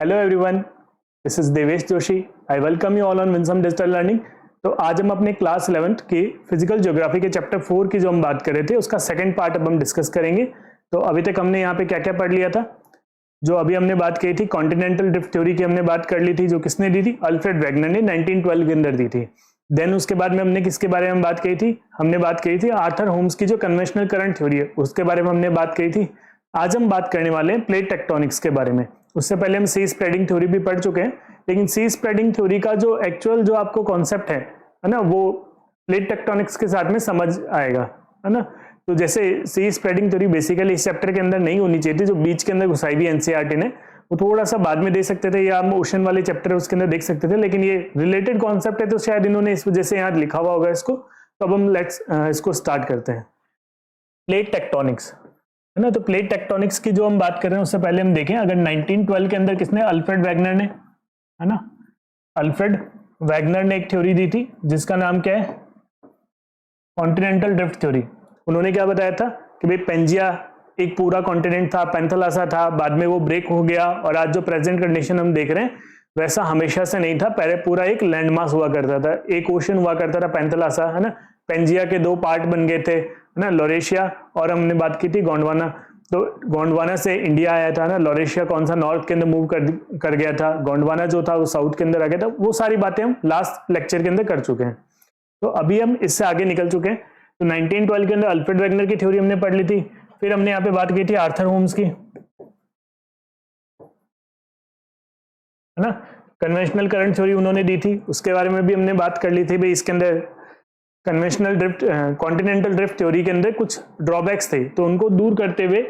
Hello everyone, this is Devesh Joshi. I welcome you all on Winsome digital learning. तो आज हम अपने क्लास 11th की फिजिकल ज्योग्राफी के चैप्टर 4 की जो हम बात कर रहे थे उसका सेकंड पार्ट अब हम डिस्कस करेंगे। तो अभी तक हमने यहाँ पे क्या क्या पढ़ लिया था। जो अभी हमने बात की थी कॉन्टिनेंटल ड्रिफ्ट थ्योरी की हमने बात कर ली थी, जो किसने दी थी, अल्फ्रेड वैगनर ने 1912 के अंदर दी थी। देन उसके बाद में हमने किसके बारे में बात की थी, हमने बात की थी आर्थर होम्स की जो कन्वेंशनल करंट थ्योरी है उसके बारे में हमने बात की थी। आज हम बात करने वाले हैं प्लेट टेक्टोनिक्स के बारे में। उससे पहले हम सी स्प्रेडिंग थ्योरी भी पढ़ चुके हैं, लेकिन सी स्प्रेडिंग थ्योरी का जो एक्चुअल जो आपको कॉन्सेप्ट है ना, वो प्लेट टेक्टोनिक्स के साथ में समझ आएगा, है ना। तो जैसे सी स्प्रेडिंग थ्योरी बेसिकली इस चैप्टर के अंदर नहीं होनी चाहिए थी, जो बीच के अंदर घुसाई भी एनसीईआरटी ने, वो थोड़ा सा बाद में दे सकते थे, या हम ओशन वाले चैप्टर उसके अंदर देख सकते थे, लेकिन ये रिलेटेड कॉन्सेप्ट है तो शायद इन्होंने इस वजह से यहाँ लिखा हुआ होगा इसको। तो अब हम इसको स्टार्ट करते हैं। प्लेट टेक्टोनिक्स, है ना। तो प्लेट टेक्टोनिक्स की जो हम बात कर रहे हैं उससे पहले हम देखें, अगर 1912 के अंदर किसने, अल्फ्रेड वैगनर ने, है ना, अल्फ्रेड वैगनर ने एक थ्योरी दी थी जिसका नाम क्या है, कॉन्टिनेंटल ड्रिफ्ट थ्योरी। उन्होंने क्या बताया था कि भाई पेंजिया एक पूरा कॉन्टिनेंट था, पेंथलासा था, बाद में वो ब्रेक हो गया, और आज जो प्रेजेंट कंडीशन हम देख रहे हैं वैसा हमेशा से नहीं था। पहले पूरा एक लैंड मास हुआ करता था, एक ओशन हुआ करता था पेंथलासा, है ना। पेंजिया के दो पार्ट बन गए थे, है ना, लोरेशिया और हमने बात की थी गोंडवाना। तो गोंडवाना से इंडिया आया था ना, लोरेशिया कौन सा नॉर्थ के अंदर मूव कर गया था, गोंडवाना जो था वो साउथ के अंदर आ गया था। वो सारी बातें हम लास्ट लेक्चर के अंदर कर चुके हैं। तो अभी हम इससे आगे निकल चुके हैं। तो 1912 के अंदर अल्फ्रेड वैगनर की थ्योरी हमने पढ़ ली थी। फिर हमने यहाँ पे बात की थी आर्थर होम्स की, है ना, कन्वेंशनल करंट थ्योरी उन्होंने दी थी, उसके बारे में भी हमने बात कर ली थी। भाई इसके अंदर conventional drift, continental drift theory के अंदर कुछ ड्रॉबैक्स थे, तो उनको दूर करते हुए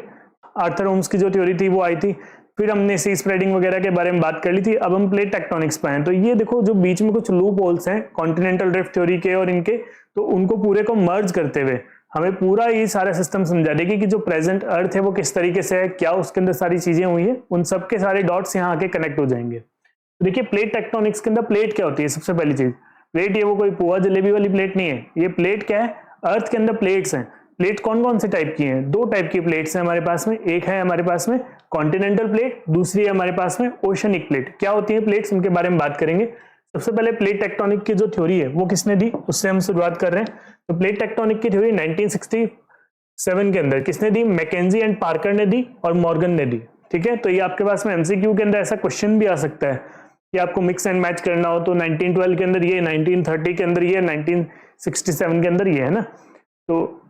आर्थर होम्स की जो थ्योरी थी वो आई थी। फिर हमने सी स्प्रेडिंग वगैरह के बारे में बात कर ली थी। अब हम प्लेट टेक्टोनिक्स पे हैं। तो ये देखो, जो बीच में कुछ लूप होल्स हैं कॉन्टिनेंटल ड्रिफ्ट थ्योरी के और इनके, तो उनको पूरे को मर्ज करते हुए हमें पूरा ये सारा सिस्टम समझा देगी कि जो प्रेजेंट अर्थ है वो किस तरीके से है, क्या उसके अंदर सारी चीजें हुई है, उन सबके सारे डॉट्स यहाँ आके कनेक्ट हो जाएंगे। तो देखिए, प्लेट टेक्टोनिक्स के अंदर प्लेट क्या होती है, सबसे पहली चीज, प्लेट ये वो कोई पोहा जलेबी वाली प्लेट नहीं है। ये प्लेट क्या है, अर्थ के अंदर प्लेट्स हैं। प्लेट कौन कौन से टाइप की हैं, दो टाइप की प्लेट्स हैं हमारे पास में। एक है हमारे पास में कॉन्टिनेंटल प्लेट, दूसरी है हमारे पास में ओशनिक प्लेट। क्या होती है प्लेट्स, उनके बारे में बात करेंगे। सबसे पहले प्लेट टेक्टोनिक की जो थ्योरी है वो किसने दी, उससे हम शुरुआत कर रहे हैं। तो प्लेट टेक्टोनिक की थ्योरी 1967 के अंदर किसने दी, मैकेंजी एंड पार्कर ने दी और मॉर्गन ने दी। ठीक है, तो ये आपके पास में एमसीक्यू के अंदर ऐसा क्वेश्चन भी आ सकता है कि आपको मिक्स एंड मैच करना हो, तो 1912 के अंदर ये, 1930 के अंदर ये, 1967 के अंदर ये, है ना। तो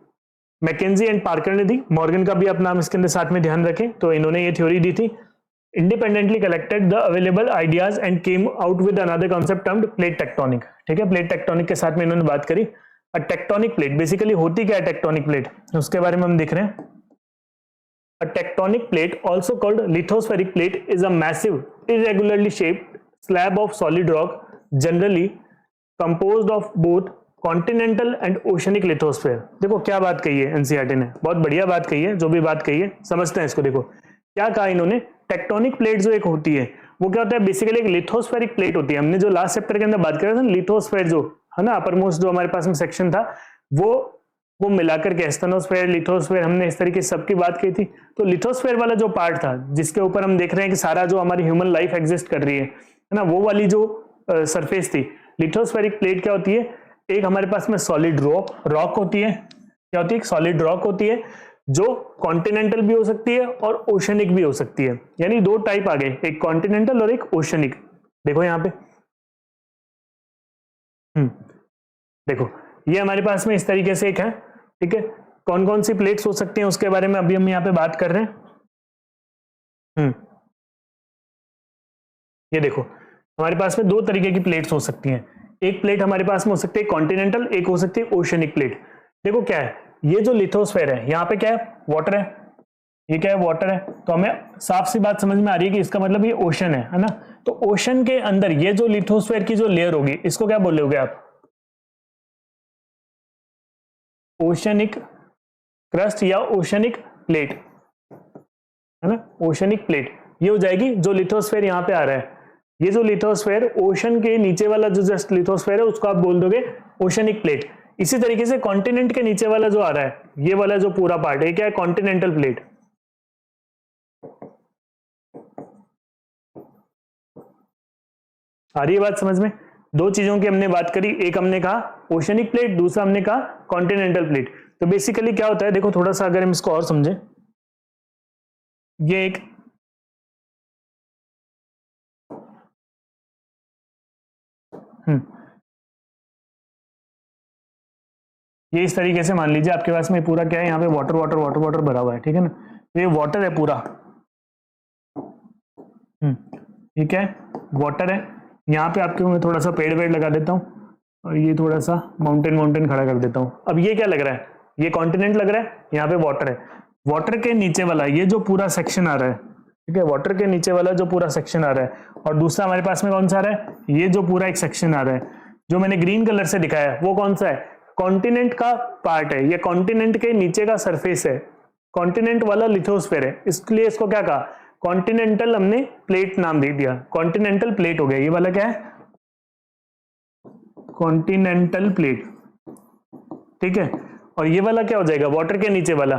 मैकेंजी एंड पार्कर ने दी, मॉर्गन का भी आप नाम इसके अंदर साथ में ध्यान रखें। तो इन्होंने ये थ्योरी दी थी। Independently collected the available ideas and came out with another concept termed plate tectonic. ठीक है, प्लेट टेक्टोनिक के साथ में इन्होंने बात करी। टेक्टोनिक प्लेट बेसिकली होती क्या है, टेक्टोनिक प्लेट, उसके बारे में हम देख रहे हैं। A tectonic plate, also called lithospheric plate, is a massive, irregularly shaped slab of solid rock, generally composed of both continental and oceanic lithosphere। देखो क्या बात कही है एनसीईआरटी ने, बहुत बढ़िया बात कही है। जो भी बात कही है समझते हैं इसको। देखो क्या कहा इन्होंने, टेक्टोनिक प्लेट जो एक होती है वो क्या होता है, बेसिकली एक लिथोस्फेरिक प्लेट होती है। हमने जो लास्ट चैप्टर के अंदर बात करी थी, लिथोस्फेयर जो है ना, अपर मोस्ट जो हमारे पास में सेक्शन था, वो मिलाकर के स्टेनोस्फेयर, लिथोस्फेयर, हमने इस तरीके से सबकी बात की थी। तो लिथोस्फेयर वाला जो पार्ट था जिसके ऊपर हम देख रहे हैं कि सारा जो हमारी ह्यूमन लाइफ एग्जिस्ट कर रही है ना, वो वाली जो सरफेस थी, लिथोस्फेरिक प्लेट क्या होती है, एक हमारे पास में सॉलिड रॉक होती है। क्या होती है, एक सॉलिड रॉक होती है जो कॉन्टिनेंटल भी हो सकती है और ओशनिक भी हो सकती है। यानी दो टाइप आ गए, एक कॉन्टिनेंटल और एक ओशनिक। देखो यहाँ पे, देखो ये हमारे पास में इस तरीके से एक है। ठीक है, कौन कौन सी प्लेट्स हो सकती हैं उसके बारे में अभी हम यहाँ पे बात कर रहे हैं। ये देखो हमारे पास में दो तरीके की प्लेट्स हो सकती हैं। एक प्लेट हमारे पास में हो सकती है कॉन्टिनेंटल, एक हो सकती है ओशनिक प्लेट। देखो क्या है, ये जो लिथोस्फेयर है यहाँ पे क्या है, वाटर है। ये क्या है, वाटर है। तो हमें साफ सी बात समझ में आ रही है कि इसका मतलब ये ओशन है ना। तो ओशन के अंदर ये जो लिथोस्फेयर की जो लेयर होगी, इसको क्या बोलोगे आप, ओशनिक क्रस्ट या ओशनिक प्लेट, है ना, ओशनिक प्लेट ये हो जाएगी। जो लिथोस्फेयर यहाँ पे आ रहा है, ये जो लिथोस्फेयर ओशन के नीचे वाला जो जस्ट लिथोस्फेयर है उसको आप बोल दोगे ओशनिक प्लेट। इसी तरीके से कॉन्टिनेंट के नीचे वाला जो आ रहा है, ये वाला जो पूरा पार्ट है, क्या है, कॉन्टिनेंटल प्लेट। आ रही है बात समझ में? दो चीजों की हमने बात करी, एक हमने कहा ओशनिक प्लेट, दूसरा हमने कहा कॉन्टिनेंटल प्लेट। तो बेसिकली क्या होता है, देखो थोड़ा सा अगर हम इसको और समझे, ये एक ये इस तरीके से मान लीजिए आपके पास में पूरा क्या है, यहाँ पे वाटर वाटर वाटर वाटर भरा हुआ है, ठीक है ना, तो ये वाटर है पूरा, ठीक है, वाटर है। यहाँ पे आपके मैं थोड़ा सा पेड़ वेड़ लगा देता हूँ और ये थोड़ा सा माउंटेन माउंटेन खड़ा कर देता हूँ। अब ये क्या लग रहा है, ये कॉन्टिनेंट लग रहा है, यहाँ पे वाटर है। वाटर के नीचे वाला ये जो पूरा सेक्शन आ रहा है, ठीक है, वाटर के नीचे वाला जो पूरा सेक्शन आ रहा है, और दूसरा हमारे पास में कौन सा आ रहा है, ये जो पूरा एक सेक्शन आ रहा है जो मैंने ग्रीन कलर से दिखाया है, वो कौन सा है, कॉन्टिनेंट का पार्ट है। ये कॉन्टिनेंट के नीचे का सरफेस है, कॉन्टिनेंट वाला लिथोस्फेयर है, इसलिए इसको क्या कहा, कॉन्टिनेंटल हमने प्लेट नाम दे दिया, कॉन्टिनेंटल प्लेट हो गया। ये वाला क्या है, कॉन्टिनेंटल प्लेट, ठीक है। और ये वाला क्या हो जाएगा, वाटर के नीचे वाला,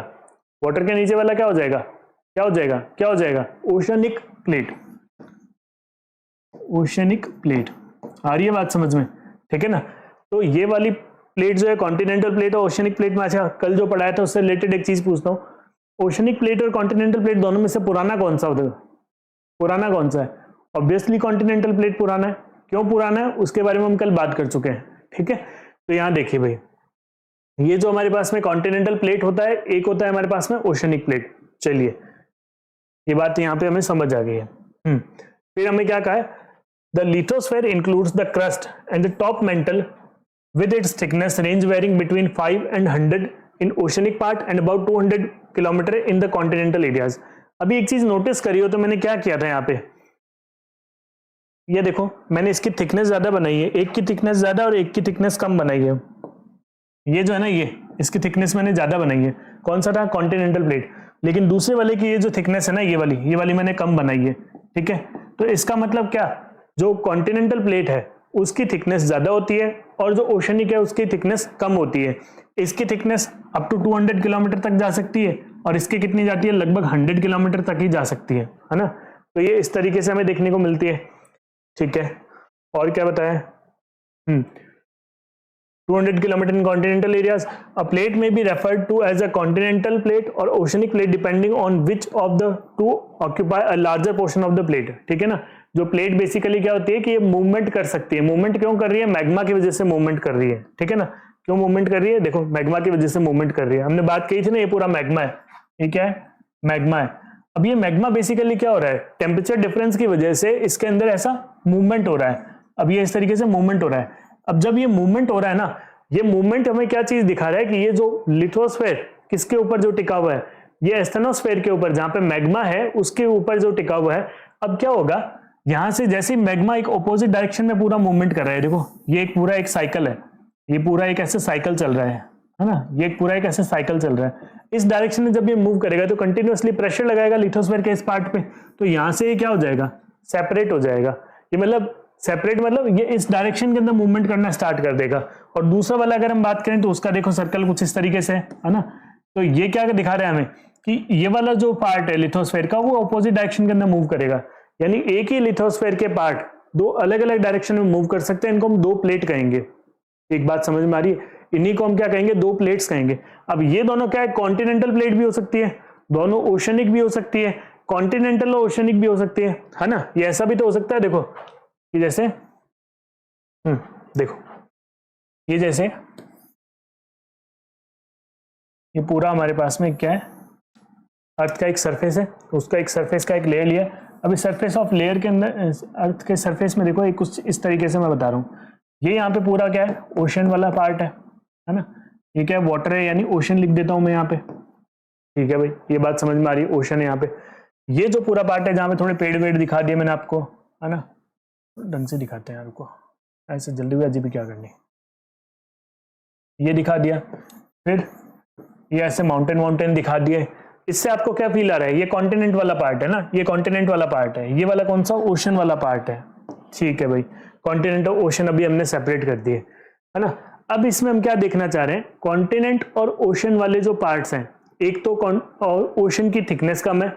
वाटर के नीचे वाला क्या हो जाएगा, क्या हो जाएगा, क्या हो जाएगा, ओशनिक प्लेट, ओशनिक प्लेट। आ रही है बात समझ में, ठीक है ना। तो ये वाली प्लेट जो है कॉन्टिनेंटल प्लेट और ओशनिक प्लेट में, अच्छा कल जो पढ़ाया था उससे रिलेटेड एक चीज पूछता हूँ, ओशनिक प्लेट और कॉन्टिनेंटल प्लेट दोनों में से पुराना कौन सा होता है, पुराना कौन सा है, ऑब्वियसली कॉन्टिनेंटल प्लेट पुराना है। क्यों पुराना है उसके बारे में हम कल बात कर चुके हैं, ठीक है। तो यहां देखिए भाई, ये जो हमारे पास में कॉन्टिनेंटल प्लेट होता है, एक होता है हमारे पास में ओशनिक प्लेट। चलिए ये बात यहां पे हमें समझ आ गई है। फिर हमें क्या कहा है, the lithosphere includes the crust and the top mental with its thickness range varying between 5 and 100 in oceanic part and about 200 kilometre in the continental areas। अभी एक चीज नोटिस करी हो तो मैंने क्या किया था यहाँ पे, ये देखो मैंने इसकी थिकनेस ज्यादा बनाई है, एक की थिकनेस ज्यादा और एक की थिकनेस कम बनाई है। ये जो है ना, ये इसकी थिकनेस मैंने ज्यादा बनाई है, कौन सा था, कॉन्टिनेंटल प्लेट। लेकिन दूसरे वाले की ये जो थिकनेस है ना, ये वाली मैंने कम बनाई है, ठीक है। तो इसका मतलब क्या, जो कॉन्टिनेंटल प्लेट है उसकी थिकनेस ज्यादा होती है और जो ओशनिक है उसकी थिकनेस कम होती है। इसकी थिकनेस अप टू 200 किलोमीटर तक जा सकती है और इसकी कितनी जाती है, लगभग 100 किलोमीटर तक ही जा सकती है ना। तो ये इस तरीके से हमें देखने को मिलती है, ठीक है। और क्या बताया, 200 kilometre in continental areas. A plate may be referred to as a continental plate और oceanic plate depending on which of the two occupy a larger portion of the plate, ठीक है ना। जो प्लेट बेसिकली क्या होती है कि ये मूवमेंट कर सकती है, मूवमेंट क्यों कर रही है, मैग्मा की वजह से मूवमेंट कर रही है, ठीक है ना। क्यों मूवमेंट कर रही है, देखो मैग्मा की वजह से मूवमेंट कर रही है, हमने बात की थी ना, ये पूरा मैग्मा है, ये क्या है, मैग्मा है। अब ये मैग्मा बेसिकली क्या हो रहा है, टेम्परेचर डिफरेंस की वजह से इसके अंदर ऐसा मूवमेंट हो रहा है। अब ये इस तरीके से मूवमेंट हो रहा है। अब जब ये मूवमेंट हो रहा है ना, ये मूवमेंट हमें क्या चीज दिखा रहा है कि ये जो लिथोस्फेयर किसके ऊपर जो टिका हुआ है, ये एस्थेनोस्फेयर के ऊपर, जहां पे मैग्मा है उसके ऊपर जो टिका हुआ है। अब क्या होगा, यहां से जैसे मैग्मा एक ऑपोजिट डायरेक्शन में पूरा मूवमेंट कर रहा है, देखो ये एक पूरा एक साइकिल है, ये पूरा एक ऐसे साइकिल चल रहा है ना, ये एक पूरा एक ऐसे साइकिल चल रहा है। इस डायरेक्शन में जब ये मूव करेगा तो कंटिन्यूअसली प्रेशर लगाएगा लिथोस्फेयर के इस पार्ट पे, तो यहां से ये क्या हो जाएगा, सेपरेट हो जाएगा। ये मतलब सेपरेट मतलब ये इस डायरेक्शन के अंदर मूवमेंट करना स्टार्ट कर देगा। और दूसरा वाला अगर हम बात करें तो उसका देखो सर्कल कुछ इस तरीके से है ना। तो ये क्या दिखा रहा है हमें कि ये वाला जो पार्ट है लिथोस्फेयर का, वो ऑपोजिट डायरेक्शन के अंदर मूव करेगा। यानी एक ही लिथोस्फेयर के पार्ट दो अलग अलग डायरेक्शन में मूव कर सकते हैं, इनको हम दो प्लेट कहेंगे। एक बात समझ में आ रही है, इन्हीं को हम क्या कहेंगे, दो प्लेट्स कहेंगे। अब ये दोनों क्या है, कॉन्टिनेंटल प्लेट भी हो सकती है, दोनों ओशनिक भी हो सकती है, कॉन्टिनेंटल और ओशनिक भी हो सकती है ना। ये ऐसा भी तो हो सकता है, देखो कि जैसे देखो ये जैसे ये पूरा हमारे पास में क्या है, अर्थ का एक सरफेस है, तो उसका एक सरफेस का एक लेयर लिया। अभी सरफेस ऑफ लेयर के अंदर, अर्थ के सरफेस में देखो एक कुछ इस तरीके से मैं बता रहा हूँ, ये यहाँ पे पूरा क्या है, ओशन वाला पार्ट है ना। ये क्या है, वाटर है, यानी ओशन लिख देता हूँ मैं यहाँ पे, ठीक है भाई, ये बात समझ में आ रही है, ओशन है यहाँ पे। ये जो पूरा पार्ट है जहाँ पे थोड़े पेड़ वेड़ दिखा दिए मैंने आपको, है ना, ढंग से दिखाते हैं आपको, ऐसे जल्दी हुई अजीब क्या करनी, ये दिखा दिया। फिर ये ऐसे माउंटेन वाउंटेन दिखा दिए। इससे आपको क्या फील आ रहा है, ये कॉन्टिनेंट वाला पार्ट है ना, ये कॉन्टिनेंट वाला पार्ट है, ये वाला कौन सा, ओशन वाला पार्ट है, ठीक है भाई। कॉन्टिनेंट और ओशन अभी हमने सेपरेट कर दिए, है ना। अब इसमें हम क्या देखना चाह रहे हैं, कॉन्टिनेंट और ओशन वाले जो पार्ट्स हैं, एक तो ओशन की थिकनेस कम है,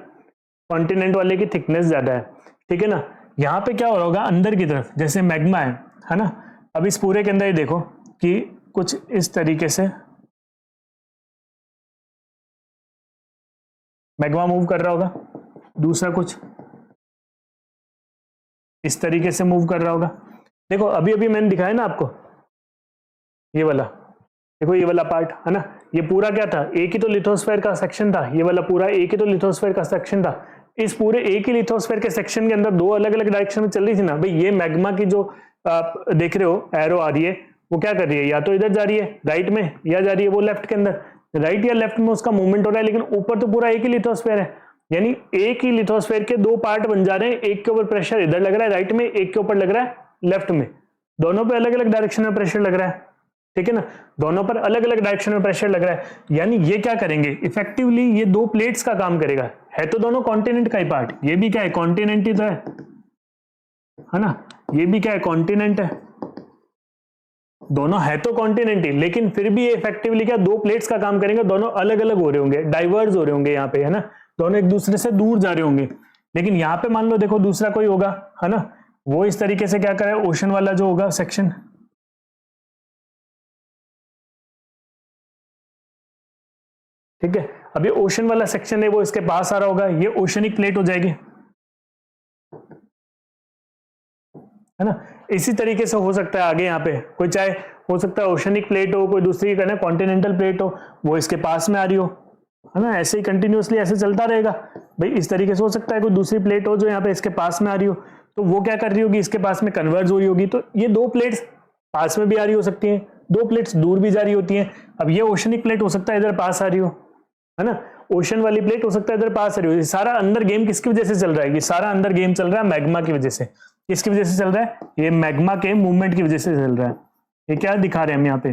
कॉन्टिनेंट वाले की थिकनेस ज्यादा है, ठीक है ना। यहाँ पे क्या हो रहा होगा अंदर की तरफ, जैसे मैग्मा है ना। अब इस पूरे के अंदर ये देखो कि कुछ इस तरीके से मैग्मा मूव कर रहा होगा, दूसरा कुछ इस तरीके से मूव कर रहा होगा। देखो अभी अभी मैंने दिखाया ना आपको ये वाला, देखो ये वाला पार्ट है ना, ये पूरा क्या था, एक ही तो लिथोस्फेयर का सेक्शन था, ये वाला पूरा एक ही तो लिथोस्फेयर का सेक्शन था। इस पूरे एक ही लिथोस्फेयर के सेक्शन के अंदर दो अलग अलग डायरेक्शन में चल रही थी ना भाई। ये मैग्मा की जो आप देख रहे हो एरो आ रही है, वो क्या कर रही है, या तो इधर जा रही है राइट में, या जा रही है वो लेफ्ट के अंदर। राइट या लेफ्ट में उसका मूवमेंट हो रहा है, लेकिन ऊपर तो पूरा एक ही लिथोस्फेयर है। यानी एक ही लिथोस्फेयर के दो पार्ट बन जा रहे हैं, एक के ऊपर प्रेशर इधर लग रहा है राइट में, एक के ऊपर लग रहा है लेफ्ट में, दोनों पे अलग अलग डायरेक्शन में प्रेशर लग रहा है, ठीक है ना, दोनों पर अलग अलग डायरेक्शन में प्रेशर लग रहा है। यानी ये क्या करेंगे, इफेक्टिवली ये दो प्लेट्स का काम करेगा। है तो दोनों कॉन्टिनेंट का ही पार्ट, ये भी क्या है कॉन्टिनेंट ही तो है ना, ये भी क्या है कॉन्टिनेंट है, दोनों है तो कॉन्टिनेंट ही, लेकिन फिर भी ये इफेक्टिवली क्या दो प्लेट्स का काम करेंगे, दोनों अलग अलग हो रहे होंगे, डाइवर्ज हो रहे होंगे यहाँ पे, है ना, दोनों एक दूसरे से दूर जा रहे होंगे। लेकिन यहाँ पे मान लो देखो दूसरा कोई होगा, है ना, वो इस तरीके से क्या करे, ओशन वाला जो होगा सेक्शन, ठीक है। अब ये ओशन वाला सेक्शन है वो इसके पास आ रहा होगा, ये ओशनिक प्लेट हो जाएगी, है ना। इसी तरीके से हो सकता है आगे यहाँ पे कोई, चाहे हो सकता है ओशनिक प्लेट हो, कोई दूसरी कहना कॉन्टिनेंटल प्लेट हो, वो इसके पास में आ रही हो, है ना, ऐसे ही कंटिन्यूअसली ऐसे चलता रहेगा भाई। इस तरीके से हो सकता है कोई दूसरी प्लेट हो जो यहाँ पे इसके पास में आ रही हो, तो वो क्या कर रही होगी, इसके पास में कन्वर्ज हो रही होगी। तो ये दो प्लेट्स पास में भी आ रही हो सकती हैं, दो प्लेट्स दूर भी जा रही होती हैं। अब ये ओशनिक प्लेट हो सकता है इधर पास आ रही हो, है ना, ओशन वाली प्लेट हो सकता है इधर पास आ रही हो। ये सारा अंदर गेम किसकी वजह से चल रहा है, ये सारा अंदर गेम चल रहा है मैग्मा की वजह से। किसकी वजह से चल रहा है, ये मैग्मा के मूवमेंट की वजह से चल रहा है। ये क्या दिखा रहे हैं हम यहाँ पे,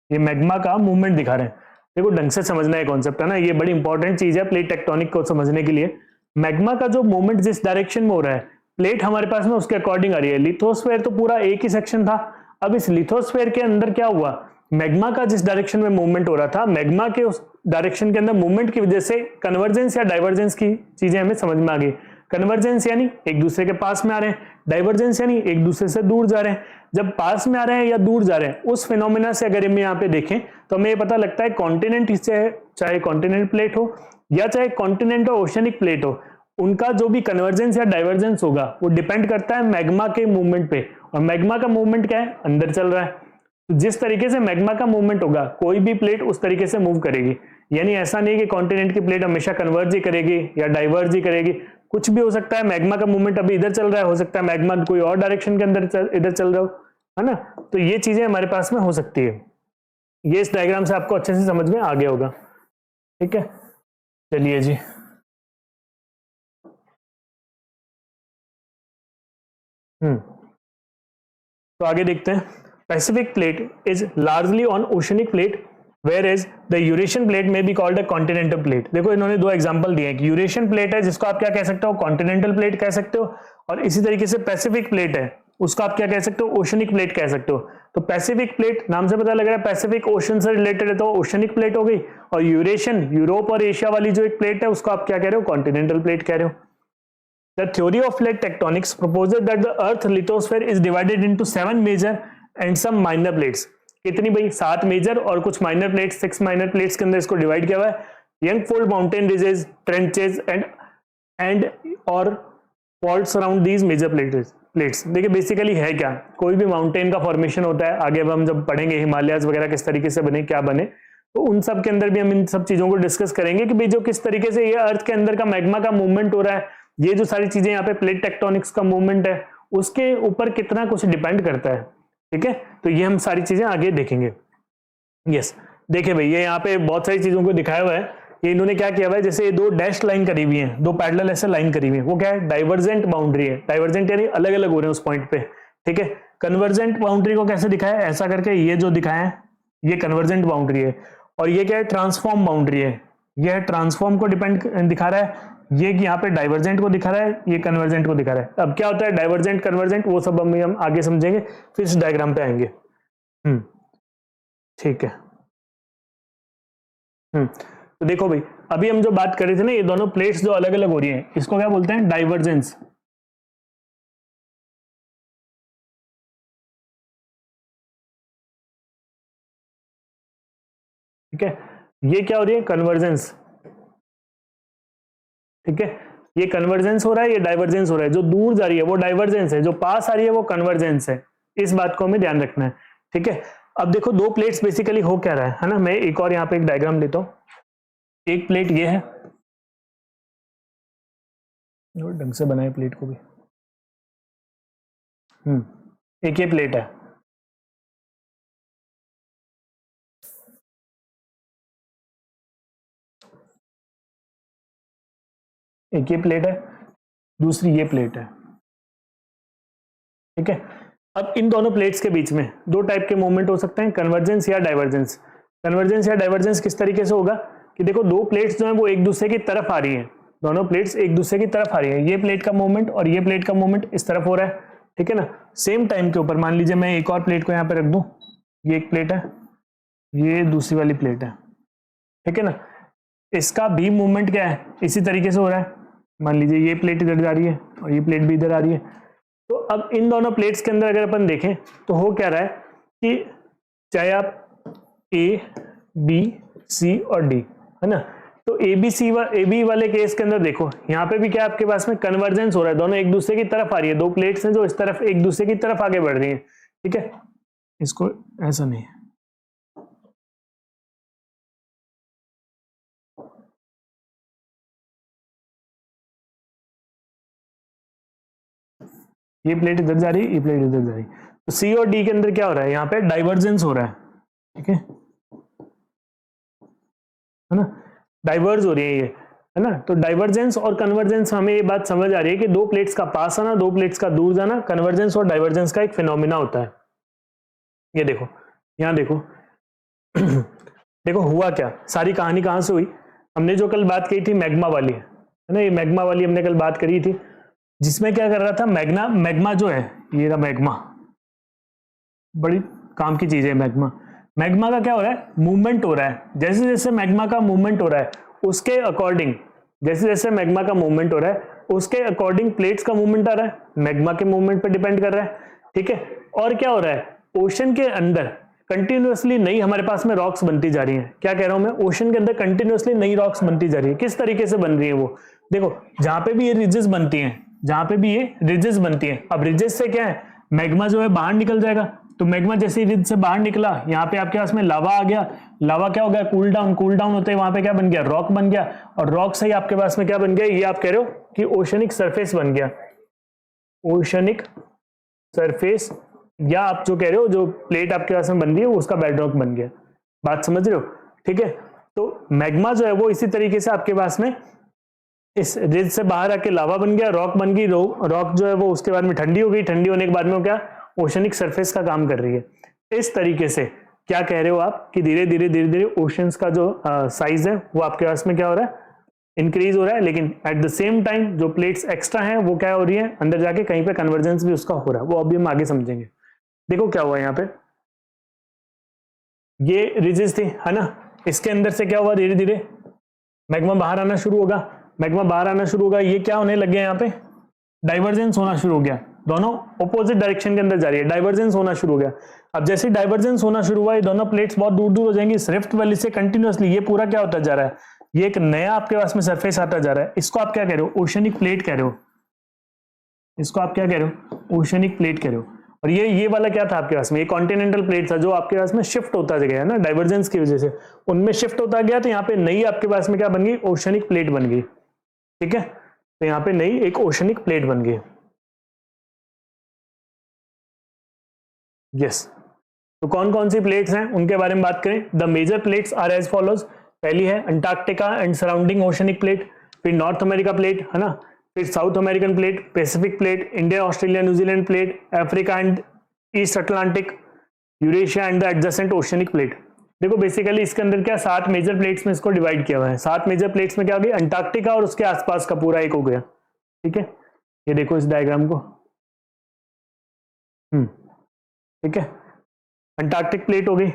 ये मैग्मा का मूवमेंट दिखा रहे हैं। देखो ढंग से समझना है कॉन्सेप्ट, है ना, ये बड़ी इंपॉर्टेंट चीज है प्लेट टेक्टोनिक को समझने के लिए। मैग्मा का जो मूवमेंट जिस डायरेक्शन में हो रहा है, प्लेट हमारे पास में उसके अकॉर्डिंग आ रही है। लिथोस्फेयर तो पूरा एक ही सेक्शन था, अब इस लिथोस्फेयर के अंदर क्या हुआ, मैग्मा का जिस डायरेक्शन में मूवमेंट हो रहा था, मैग्मा के उस डायरेक्शन के अंदर मूवमेंट की वजह से कन्वर्जेंस या डाइवर्जेंस की चीजें हमें समझ में आ गई। कन्वर्जेंस यानी एक दूसरे के पास में आ रहे हैं, डाइवर्जेंस यानी एक दूसरे से दूर जा रहे हैं। जब पास में आ रहे हैं या दूर जा रहे हैं, उस फिनोमेना से अगर हम यहाँ पे देखें तो हमें ये पता लगता है कॉन्टिनेंट हिस्से, चाहे कॉन्टिनेंट प्लेट हो या चाहे कॉन्टिनेंट और ओशनिक प्लेट हो, उनका जो भी कन्वर्जेंस या डाइवर्जेंस होगा वो डिपेंड करता है मैग्मा के मूवमेंट पे। और मैग्मा का मूवमेंट क्या है, अंदर चल रहा है, तो जिस तरीके से मैग्मा का मूवमेंट होगा कोई भी प्लेट उस तरीके से मूव करेगी। यानी ऐसा नहीं कि कॉन्टिनेंट की प्लेट हमेशा कन्वर्ज ही करेगी या डाइवर्ज ही करेगी, कुछ भी हो सकता है। मैग्मा का मूवमेंट अभी इधर चल रहा है, हो सकता है मैग्मा कोई और डायरेक्शन के अंदर इधर चल रहा हो, है ना। तो ये चीजें हमारे पास में हो सकती है। ये इस डायग्राम से आपको अच्छे से समझ में आ गया होगा, ठीक है। चलिए जी, तो आगे देखते हैं। Pacific plate is largely on oceanic plate, whereas the Eurasian plate may be called a continental plate. देखो इन्होंने दो एग्जांपल दिए हैं कि यूरेशियन प्लेट है जिसको आप क्या कह सकते हो, कॉन्टिनेंटल प्लेट कह सकते हो, और इसी तरीके से पैसिफिक प्लेट है उसको आप क्या कह सकते हो, ओशनिक प्लेट कह सकते हो। तो पैसिफिक प्लेट नाम से पता लग रहा है पैसिफिक ओशन से रिलेटेड है तो ओशनिक प्लेट हो गई, और यूरेशियन यूरोप और एशिया वाली जो एक प्लेट है उसको आप क्या कह रहे हो, कॉन्टिनेंटल प्लेट कह रहे हो। The theory of plate tectonics proposes that the earth lithosphere is divided into 7 major and some minor plates। कितनी भाई, 7 मेजर और कुछ माइनर प्लेट्स, 6 माइनर प्लेट्स के अंदर इसको डिवाइड किया हुआ है। Young fold mountain ridges, trenches and और faults around these major plates. देखिए बेसिकली है क्या, कोई भी माउंटेन का फॉर्मेशन होता है, आगे अब हम जब पढ़ेंगे हिमालयाज वगैरह किस तरीके से बने क्या बने, तो उन सब के अंदर भी हम इन सब चीजों को डिस्कस करेंगे कि भाई जो किस तरीके से ये अर्थ के अंदर का मैग्मा का मूवमेंट हो रहा है, ये जो सारी चीजें यहाँ पे प्लेट टेक्टोनिक्स का मूवमेंट है उसके ऊपर कितना कुछ डिपेंड करता है, ठीक है। तो ये हम सारी चीजें आगे देखेंगे। यस, देखिए भाई ये यहाँ पे बहुत सारी चीजों को दिखाया हुआ है। ये इन्होंने क्या किया हुआ है, जैसे ये दो डैश लाइन करी हुई है, दो पैरेलल ऐसे लाइन करी हुई है, वो क्या है, डाइवर्जेंट बाउंड्री है। डाइवर्जेंट यानी अलग अलग हो रहे हैं उस पॉइंट पे, ठीक है। कन्वर्जेंट बाउंड्री को कैसे दिखाया है, ऐसा करके ये जो दिखाया है ये कन्वर्जेंट बाउंड्री है, और ये क्या है, ट्रांसफॉर्म बाउंड्री है। ये ट्रांसफॉर्म को डिपेंड दिखा रहा है, ये यहाँ पे डाइवर्जेंट को दिखा रहा है, ये कन्वर्जेंट को दिखा रहा है। अब क्या होता है डाइवर्जेंट कन्वर्जेंट, वो सब हम आगे समझेंगे, फिर इस डायग्राम पे आएंगे। ठीक है। तो देखो भाई अभी हम जो बात कर रहे थे ना, ये दोनों प्लेट्स जो अलग अलग हो रही हैं इसको क्या बोलते हैं, डाइवर्जेंस। ठीक है, ये क्या हो रही है, कन्वर्जेंस, ठीक है, ये कन्वर्जेंस हो रहा है, ये डाइवर्जेंस हो रहा है, जो दूर जा रही है वो डाइवर्जेंस है, जो पास आ रही है वो कन्वर्जेंस है, इस बात को हमें ध्यान रखना है, ठीक है। अब देखो दो प्लेट्स बेसिकली हो क्या रहा है ना, मैं एक और यहाँ पे एक डायग्राम लेता हूं, एक प्लेट ये है, ढंग से बनाए प्लेट को भी, एक ये प्लेट है, एक ये प्लेट है, दूसरी ये प्लेट है, ठीक है। अब इन दोनों प्लेट्स के बीच में दो टाइप के मूवमेंट हो सकते हैं, कन्वर्जेंस या डाइवर्जेंस। कन्वर्जेंस या डाइवर्जेंस किस तरीके से होगा कि देखो दो प्लेट्स जो है वो एक दूसरे की तरफ आ रही है, दोनों प्लेट्स एक दूसरे की तरफ आ रही है, ये प्लेट का मूवमेंट और ये प्लेट का मूवमेंट इस तरफ हो रहा है, ठीक है ना। सेम टाइम के ऊपर मान लीजिए मैं एक और प्लेट को यहाँ पे रख दूं, ये एक प्लेट है, ये दूसरी वाली प्लेट है, ठीक है ना, इसका भी मूवमेंट क्या है, इसी तरीके से हो रहा है। मान लीजिए ये प्लेट इधर जा रही है और ये प्लेट भी इधर आ रही है, तो अब इन दोनों प्लेट्स के अंदर अगर अपन देखें तो हो क्या रहा है कि चाहे आप ए बी सी और डी, है ना, तो ए बी वाले केस के अंदर देखो यहाँ पे भी क्या आपके पास में कन्वर्जेंस हो रहा है, दोनों एक दूसरे की तरफ आ रही है, दो प्लेट्स हैं जो इस तरफ एक दूसरे की तरफ आगे बढ़ रही है, ठीक है। इसको ऐसा नहीं है, ये प्लेट इधर जा रही है, ये प्लेट इधर जा रही है, तो सी और डी के अंदर क्या हो रहा है, यहाँ पे डाइवर्जेंस हो रहा है, ठीक है ना, डाइवर्ज हो रही है ये, है ना। तो डाइवर्जेंस और कन्वर्जेंस, हमें ये बात समझ आ रही है कि दो प्लेट्स का पास आना, दो प्लेट्स का दूर जाना, कन्वर्जेंस और डाइवर्जेंस का एक फिनोमिना होता है। ये देखो, यहां देखो देखो हुआ क्या, सारी कहानी कहां से हुई, हमने जो कल बात की थी मैग्मा वाली, है ना, ये मैग्मा वाली हमने कल बात करी थी, जिसमें क्या कर रहा था, मैग्मा जो है, ये रहा मैग्मा, बड़ी काम की चीज है मैग्मा। मैग्मा का क्या हो रहा है, मूवमेंट हो रहा है, जैसे जैसे मैग्मा का मूवमेंट हो रहा है उसके अकॉर्डिंग, जैसे जैसे मैग्मा का मूवमेंट हो रहा है उसके अकॉर्डिंग प्लेट्स का मूवमेंट आ रहा है, मैग्मा के मूवमेंट पर डिपेंड कर रहा है, ठीक है। और क्या हो रहा है, ओशन के अंदर कंटिन्यूअसली नई हमारे पास में रॉक्स बनती जा रही हैं, क्या कह रहा हूं मैं, ओशन के अंदर कंटिन्यूअसली नई रॉक्स बनती जा रही है, किस तरीके से बन रही है वो देखो, जहां पे भी ये रिजेस बनती हैं, जहां पे भी ये रिजेस बनती हैं, अब रिजेस से क्या है, मैग्मा जो है बाहर निकल जाएगा, तो मैग्मा जैसे रिज से बाहर निकला, यहाँ पे आपके पास में लावा आ गया, लावा क्या हो गया, कूल डाउन होते हैं, वहां पे क्या बन गया, रॉक बन गया, और रॉक से ही आपके पास में क्या बन गया, ये आप कह रहे हो कि ओशनिक सरफेस बन गया, ओशनिक सरफेस, या आप जो कह रहे हो जो प्लेट आपके पास में बन रही है उसका बेडरॉक बन गया, बात समझ रहे हो, ठीक है। तो मैग्मा जो है वो इसी तरीके से आपके पास में इस रिज से बाहर आके लावा बन गया, रॉक बन गई, रॉक जो है वो उसके बाद में ठंडी हो गई, ठंडी होने के बाद में वो क्या, ओशनिक सरफेस का काम कर रही है। इस तरीके से क्या कह रहे हो आप कि धीरे धीरे ओशंस का जो साइज है वो आपके पास में क्या हो रहा है, इंक्रीज हो रहा है, लेकिन एट द सेम टाइम जो प्लेट्स एक्स्ट्रा हैं वो क्या हो रही है, अंदर जाके कहीं पे कन्वर्जेंस भी उसका हो रहा है, वो अभी हम आगे समझेंगे। देखो क्या हुआ यहाँ पे, ये रिजेस थी, है ना, इसके अंदर से क्या हुआ, धीरे धीरे मैग्मा बाहर आना शुरू होगा, मैग्मा बाहर आना शुरू होगा, ये क्या होने लग गया, यहाँ पे डाइवर्जेंस होना शुरू हो गया, दोनों ऑपोजिट डायरेक्शन के अंदर जा रही है, डाइवर्जेंस होना शुरू हो गया। अब जैसे डाइवर्जेंस होना शुरू हुआ, ये दोनों प्लेट्स बहुत दूर दूर हो जाएंगी, रिफ्ट वैली से कंटिन्यूअसली ये पूरा क्या होता जा रहा है, ये एक नया आपके पास में सरफेस आता जा रहा है, इसको आप क्या कह रहे हो, ओशनिक प्लेट कह रहे हो, इसको आप क्या कह रहे हो, ओशनिक प्लेट कह रहे हो। और ये वाला क्या था आपके पास में, ये कॉन्टिनेंटल प्लेट था जो आपके पास में शिफ्ट होता गया है ना, डाइवर्जेंस की वजह से उनमें शिफ्ट होता गया, तो यहाँ पे नई आपके पास में क्या बन गई, ओशनिक प्लेट बन गई, ठीक है, तो यहाँ पे नई एक ओशनिक प्लेट बन गई, यस। तो कौन कौन सी प्लेट्स हैं उनके बारे में बात करें, the major plates are as follows, पहली है Antarctica and surrounding oceanic plate, फिर नॉर्थ अमेरिका प्लेट, है ना, फिर South American plate, Pacific plate, India Australia New Zealand plate, Africa and East Atlantic, Eurasia and the adjacent oceanic plate. देखो basically इसके अंदर क्या 7 मेजर प्लेट्स में इसको डिवाइड किया हुआ है, 7 मेजर प्लेट्स में क्या हो गई, अंटार्कटिका और उसके आसपास का पूरा एक हो गया, ठीक है, ये देखो इस डायग्राम को, ठीक है, अंटार्कटिक प्लेट हो गई,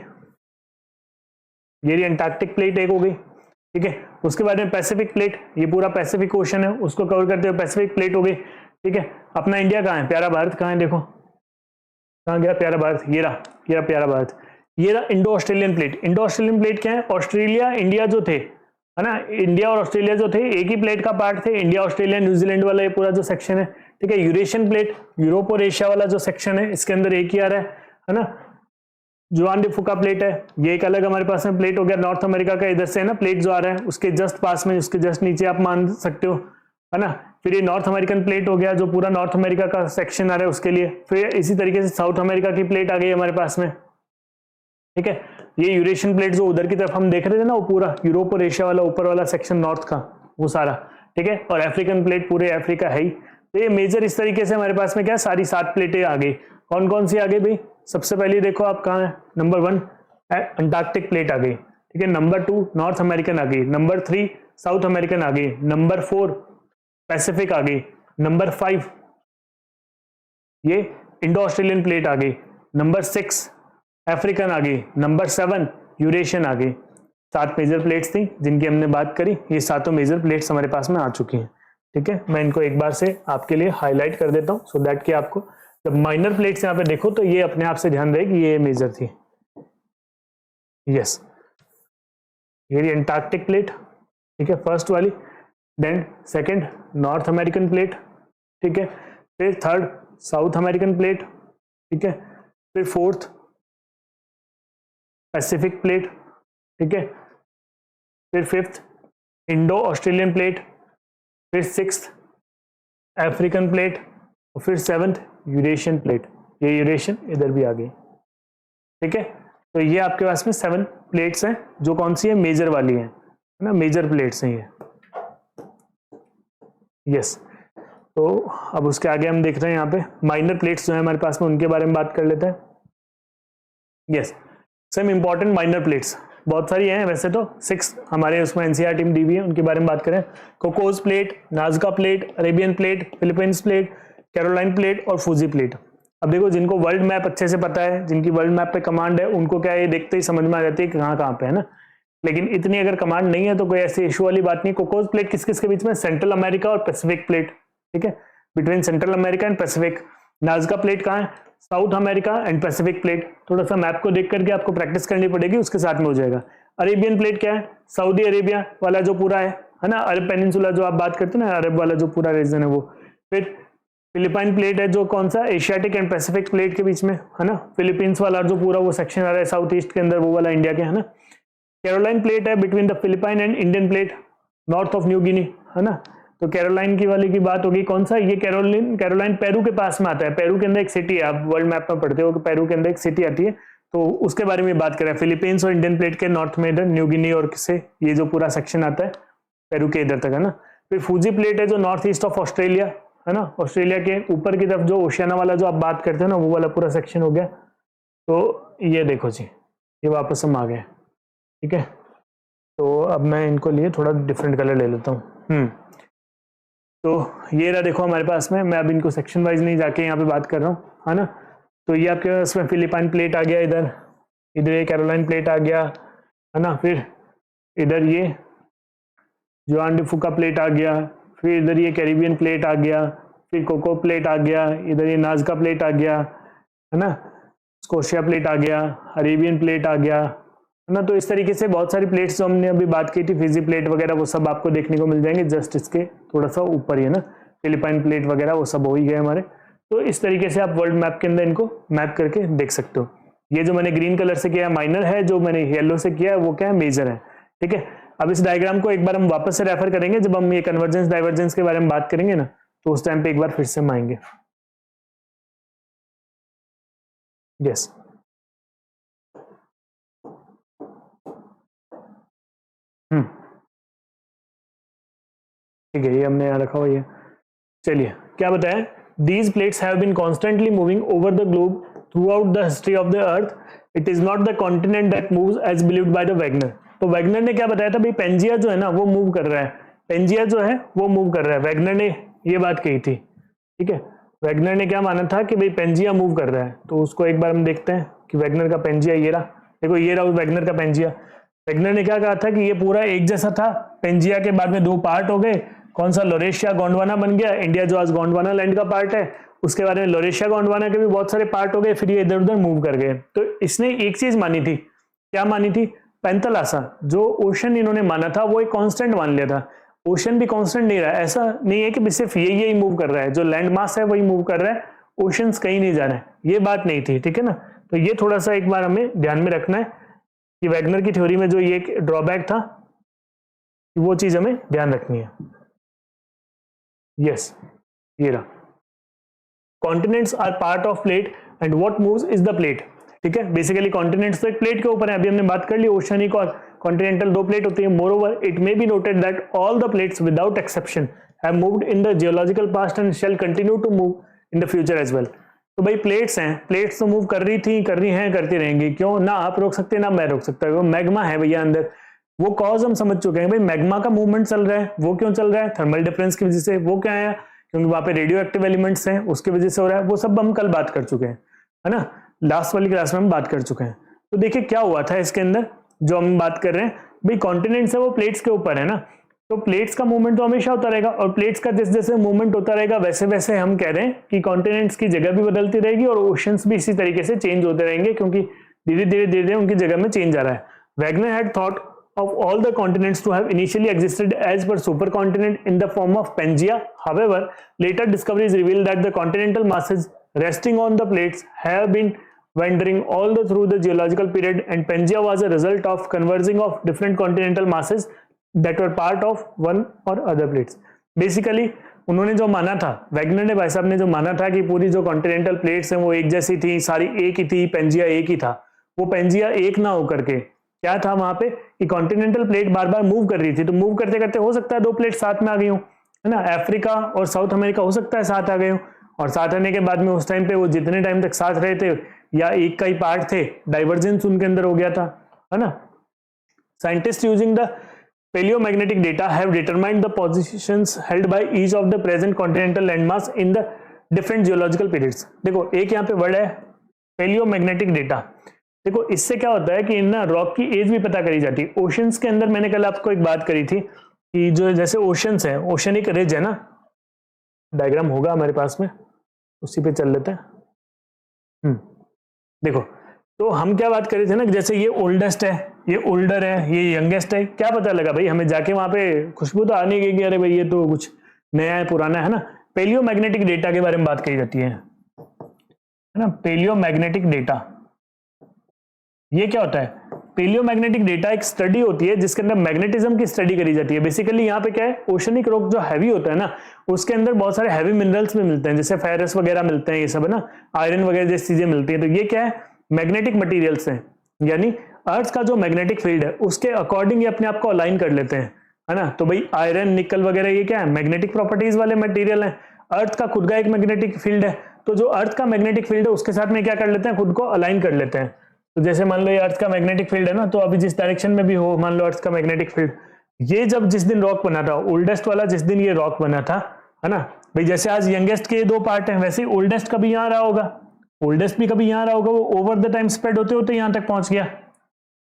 ये रही अंटार्कटिक प्लेट एक हो गई, ठीक है। उसके बाद में पैसिफिक प्लेट, ये पूरा पैसिफिक ओशन है उसको कवर करते हुए पैसिफिक प्लेट हो गई, ठीक है। अपना इंडिया कहाँ है, प्यारा भारत कहाँ है, देखो कहाँ गया प्यारा भारत, ये रहा प्यारा भारत, ये रहा Indo Australian plate. Indo Australian plate क्या है? ऑस्ट्रेलिया इंडिया जो थे, है ना, इंडिया और ऑस्ट्रेलिया जो थे एक ही प्लेट का पार्ट थे। इंडिया ऑस्ट्रेलिया न्यूजीलैंड वाला ये पूरा जो सेक्शन है, ठीक है। यूरेशियन प्लेट, यूरोप और एशिया वाला जो सेक्शन है, इसके अंदर एक ही आ रहा है ना। जुआन डी फुका प्लेट है, ये एक अलग हमारे पास में प्लेट हो गया। नॉर्थ अमेरिका का इधर से है ना प्लेट जो आ रहा है, उसके जस्ट पास में, उसके जस्ट नीचे आप मान सकते हो, है ना। फिर ये नॉर्थ अमेरिकन प्लेट हो गया, जो पूरा नॉर्थ अमेरिका का सेक्शन आ रहा है उसके लिए। फिर इसी तरीके से साउथ अमेरिका की प्लेट आ गई हमारे पास में, ठीक है। ये यूरेशियन प्लेट जो उधर की तरफ हम देख रहे थे ना, वो पूरा यूरोप और एशिया वाला ऊपर वाला सेक्शन नॉर्थ का, वो सारा, ठीक है। और अफ्रीकन प्लेट पूरे अफ्रीका है ही। तो ये मेजर इस तरीके से हमारे पास में क्या सारी 7 प्लेटें आ गई। कौन कौन सी आ गई भाई? सबसे पहले देखो आप कहाँ है, नंबर 1 अंटार्कटिक प्लेट आ गई, ठीक है। नंबर 2 नॉर्थ अमेरिकन आ गई। नंबर 3 साउथ अमेरिकन आ गई। नंबर 4 पैसिफिक आ गई। नंबर 5 ये इंडो ऑस्ट्रेलियन प्लेट आ गई। नंबर 6 अफ्रीकन आ गई। नंबर 7 यूरेशियन आ गई। 7 मेजर प्लेट्स थी जिनकी हमने बात करी। ये 7 मेजर प्लेट्स हमारे पास में आ चुकी हैं, ठीक है। मैं इनको एक बार से आपके लिए हाईलाइट कर देता हूं, सो दैट कि आपको जब माइनर प्लेट्स यहाँ पे देखो तो ये अपने आप से ध्यान रहे कि ये मेजर थी। यस, ये एंटार्क्टिक प्लेट, ठीक है, फर्स्ट वाली। Then second North American plate, ठीक है। फिर थर्ड साउथ अमेरिकन प्लेट, ठीक है। फिर फोर्थ पैसिफिक प्लेट, ठीक है। फिर फिफ्थ इंडो ऑस्ट्रेलियन प्लेट। फिर सिक्स्थ अफ्रीकन प्लेट। और फिर सेवंथ यूरेशियन प्लेट। ये यूरेशियन इधर भी आ गई, ठीक है। तो ये आपके पास में 7 प्लेट्स हैं, जो कौन सी है? मेजर वाली है ना, मेजर प्लेट्स हैं ये। यस, तो अब उसके आगे हम देख रहे हैं यहाँ पे माइनर प्लेट्स जो है हमारे पास में, उनके बारे में बात कर लेते हैं। Yes, same important minor plates बहुत सारी हैं, वैसे तो 6 हमारे उसमें एनसीईआरटी में दी हुई है। उनके बारे में बात करें, Cocos plate, नाजका plate, Arabian plate, Philippines plate, Caroline plate और फूजी प्लेट। अब देखो, जिनको वर्ल्ड मैप अच्छे से पता है, जिनकी वर्ल्ड मैप पे कमांड है, उनको क्या ये देखते ही समझ में आ जाती है कि कहाँ कहाँ पे है ना। लेकिन इतनी अगर कमांड नहीं है तो कोई ऐसी इशू वाली बात नहीं। कोकोस प्लेट किस किस के बीच में? सेंट्रल अमेरिका और पैसिफिक प्लेट, ठीक है, between central America and Pacific. नाजका plate कहाँ है? South America and Pacific plate. थोड़ा सा मैप को देख करके आपको प्रैक्टिस करनी पड़ेगी, उसके साथ में हो जाएगा। अरेबियन प्लेट क्या है? सऊदी अरेबिया वाला जो पूरा है ना, अरब पेनिनसुला जो आप बात करते हैं ना, अरब वाला जो पूरा रीजन है वो। फिर फिलिपाइन प्लेट है, जो कौन सा? एशियाटिक एंड पैसिफिक प्लेट के बीच में, है ना। फिलीपींस वाला जो पूरा वो सेक्शन आ रहा है साउथ ईस्ट के अंदर, वो वाला इंडिया के, है ना। कैरोलाइन प्लेट है between the Philippine and Indian plate, north of New Guinea, है ना। तो कैरोलाइन की वाली की बात होगी, कौन सा? ये कैरोलाइन पेरू के पास में आता है। पेरू के अंदर एक सिटी है, आप वर्ल्ड मैप में पढ़ते हो कि पेरू के अंदर एक सिटी आती है, तो उसके बारे में बात करें। फिलीपींस और इंडियन प्लेट के नॉर्थ में इधर न्यू गिनी और से ये जो पूरा सेक्शन आता है पेरू के इधर तक, है ना। फिर फूजी प्लेट है, जो नॉर्थ ईस्ट ऑफ ऑस्ट्रेलिया, है ना, ऑस्ट्रेलिया के ऊपर की तरफ जो ओशियाना वाला जो आप बात करते हो ना, वो वाला पूरा सेक्शन हो गया। तो ये देखो जी, ये वापस हम आ गए, ठीक है। तो अब मैं इनको लिए थोड़ा डिफरेंट कलर ले लेता हूँ। तो ये रहा, देखो हमारे पास में, मैं अब इनको सेक्शन वाइज नहीं जाके यहाँ पे बात कर रहा हूँ, है ना। तो ये आपके पास में फिलिपाइन प्लेट आ गया, इधर ये कैरोलाइन प्लेट आ गया, है ना। फिर इधर ये जुआन डी फुका प्लेट आ गया। फिर इधर ये कैरिबियन प्लेट आ गया। फिर कोको प्लेट आ गया। इधर ये नाजका प्लेट आ गया, है ना। स्कोशिया प्लेट आ गया। अरेबियन प्लेट आ गया, है ना। तो इस तरीके से बहुत सारी प्लेट्स जो हमने अभी बात की थी, फिजी प्लेट वगैरह, वो सब आपको देखने को मिल जाएंगे जस्ट इसके थोड़ा सा ऊपर ही, है ना। फिलिपाइन प्लेट वगैरह वो सब हो ही गए हमारे। तो इस तरीके से आप वर्ल्ड मैप के अंदर इनको मैप करके देख सकते हो। ये जो मैंने ग्रीन कलर से किया है माइनर है, जो मैंने येलो से किया है वो क्या है? मेजर है, ठीक है। अब इस डायग्राम को एक बार हम वापस से रेफर करेंगे, जब हम ये कन्वर्जेंस डाइवर्जेंस के बारे में बात करेंगे ना, तो उस टाइम पे एक बार फिर से हम आएंगे। यस, ठीक है, ये हमने यहाँ रखा हुआ है। चलिए, क्या बताएं? These plates have been constantly moving over the globe throughout the history of the earth. It is not the continent that moves as believed by the Wagner. तो वैगनर ने क्या बताया था भाई? पेंजिया जो है ना वो मूव कर रहा है, पेंजिया जो है वो मूव कर रहा है। वैगनर ने ये बात कही थी, ठीक है। वैगनर ने क्या माना था कि भाई पेंजिया मूव कर रहा है। तो उसको एक बार हम देखते हैं कि वैगनर का पेंजिया ये रहा, देखो ये रहा वैगनर का पेंजिया। वैगनर ने क्या कहा था कि ये पूरा एक जैसा था, पेंजिया के बाद में 2 पार्ट हो गए। कौन सा? लोरेशिया गोंडवाना बन गया, इंडिया जो आज गोंडवाना लैंड का पार्ट है, उसके बारे में लोरेशिया गोंडवाना के भी बहुत सारे पार्ट हो गए, फिर ये इधर उधर मूव कर गए। तो इसने एक चीज मानी थी, क्या मानी थी? पेंथलासा, जो ओशन इन्होंने माना था वो एक कांस्टेंट मान लिया था। ओशन भी कांस्टेंट नहीं रहा, ऐसा नहीं है कि सिर्फ यही मूव कर रहा है, जो लैंड मास है वही मूव कर रहा है, ओशंस कहीं नहीं जा रहे हैं, ये बात नहीं थी, ठीक है ना। तो ये थोड़ा सा एक बार हमें ध्यान में रखना है कि वैगनर की थ्योरी में जो ये एक ड्रॉबैक था, वो चीज हमें ध्यान रखनी है। यस, ये रहा, continents are part of plate and what moves is the plate, ठीक है। बेसिकली कॉन्टिनेंट्स तो एक प्लेट के ऊपर है, अभी हमने बात कर ली, ओशनिक और कॉन्टिनेंटल दो प्लेट होती है। Moreover it may be noted that all the plates without exception have moved in the geological past and shall continue to move in the future as well. तो भाई प्लेट्स हैं, plates तो move कर रही थी, कर रही हैं, करती रहेंगी, क्यों? ना आप रोक सकते ना मैं रोक सकता, वो मैग्मा है भैया अंदर, वो कॉज हम समझ चुके हैं भाई, मैग्मा का मूवमेंट चल रहा है, वो क्यों चल रहा है? थर्मल डिफरेंस की वजह से। वो क्या है? क्योंकि वहां पे रेडियो एक्टिव एलिमेंट्स हैं, उसकी वजह से हो रहा है, वो सब हम कल बात कर चुके हैं, है ना, लास्ट वाली क्लास में हम बात कर चुके हैं। तो देखिए क्या हुआ था इसके अंदर, जो हम बात कर रहे हैं भाई, कॉन्टिनेंट्स है वो प्लेट्स के ऊपर है ना, तो प्लेट्स का मूवमेंट तो हमेशा होता रहेगा, और प्लेट्स का जैसे जैसे मूवमेंट होता रहेगा वैसे वैसे हम कह रहे हैं कि कॉन्टिनेंट्स की जगह भी बदलती रहेगी और ओशंस भी इसी तरीके से चेंज होते रहेंगे, क्योंकि धीरे धीरे धीरे धीरे उनकी जगह में चेंज आ रहा है। Wagner had thought of all the continents to have initially existed as per supercontinent in the form of Pangaea. However, later discoveries reveal that the continental masses resting on the plates have been wandering all through the geological period, and Pangaea was a result of converging of different continental masses that were part of one or other plates. Basically, उन्होंने जो माना था, Wagner ने, भाई साहब ने जो माना था कि पूरी जो कॉन्टिनेंटल प्लेट्स हैं वो एक जैसी थी, सारी एक ही थी, पेंजिया एक ही था, वो पेंजिया एक ना होकर के क्या था वहां पे कि कॉन्टिनेंटल प्लेट बार बार मूव कर रही थी, तो मूव करते करते हो सकता है दो प्लेट साथ में आ गई हो, है ना, अफ्रीका और साउथ अमेरिका हो सकता है साथ आ गए हो, और साथ आने के बाद में उस टाइम पे वो जितने टाइम तक साथ रहे थे या एक का ही पार्ट थे, डाइवर्जेंस उनके अंदर हो गया था, है ना। Scientist using the paleomagnetic data have determined the positions held by each of the present continental landmass in the different geological periods। देखो एक यहाँ पे वर्ड है paleomagnetic data। देखो इससे क्या होता है कि इन ना रॉक की एज भी पता करी जाती है। ओशंस के अंदर मैंने कल आपको एक बात करी थी कि जो जैसे ओशंस है, ओशनिक रिज है ना, डायग्राम होगा हमारे पास में, उसी पे चल लेते हैं। देखो तो हम क्या बात कर रहे थे ना, जैसे ये ओल्डेस्ट है, ये ओल्डर है, ये यंगेस्ट है, क्या पता लगा भाई हमें जाके वहां पे खुशबू तो आने की, अरे भाई ये तो कुछ नया है पुराना है ना। पेलियोमैग्नेटिक डेटा के बारे में बात कही जाती है ना, पेलियोमैग्नेटिक डेटा। ये क्या होता है? पेलियोमैग्नेटिक डेटा एक स्टडी होती है जिसके अंदर मैग्नेटिज्म की स्टडी करी जाती है। बेसिकली यहाँ पे क्या है, ओशनिक रॉक जो हैवी होता है ना, उसके अंदर बहुत सारे हैवी मिनरल्स भी मिलते हैं, जैसे फेरस वगैरह मिलते हैं, ये सब है ना, आयरन वगैरह जैसी चीजें मिलती है। तो ये क्या है? मैग्नेटिक मटीरियल्स हैं, यानी अर्थ का जो मैग्नेटिक फील्ड है उसके अकॉर्डिंग ये अपने आप को अलाइन कर लेते हैं, है ना। तो भाई आयरन, निकल वगैरह ये क्या है? मैग्नेटिक प्रॉपर्टीज वाले मटेरियल हैं। अर्थ का खुद का एक मैग्नेटिक फील्ड है, तो जो अर्थ का मैग्नेटिक फील्ड है उसके साथ में क्या कर लेते हैं? खुद को अलाइन कर लेते हैं। तो जैसे मान लो ये अर्थ का मैग्नेटिक फील्ड है ना, तो अभी जिस डायरेक्शन में भी हो, मान लो अर्थ का मैग्नेटिक फील्ड, ये जब जिस दिन रॉक बना था, ओल्डेस्ट वाला जिस दिन ये रॉक बना था, है ना भाई, जैसे आज यंगेस्ट के दो पार्ट हैं, वैसे ही ओल्डेस्ट कभी यहाँ रहा होगा, ओल्डेस्ट भी कभी यहाँ रहा होगा, वो ओवर द टाइम स्प्रेड होते होते यहाँ तक पहुंच गया,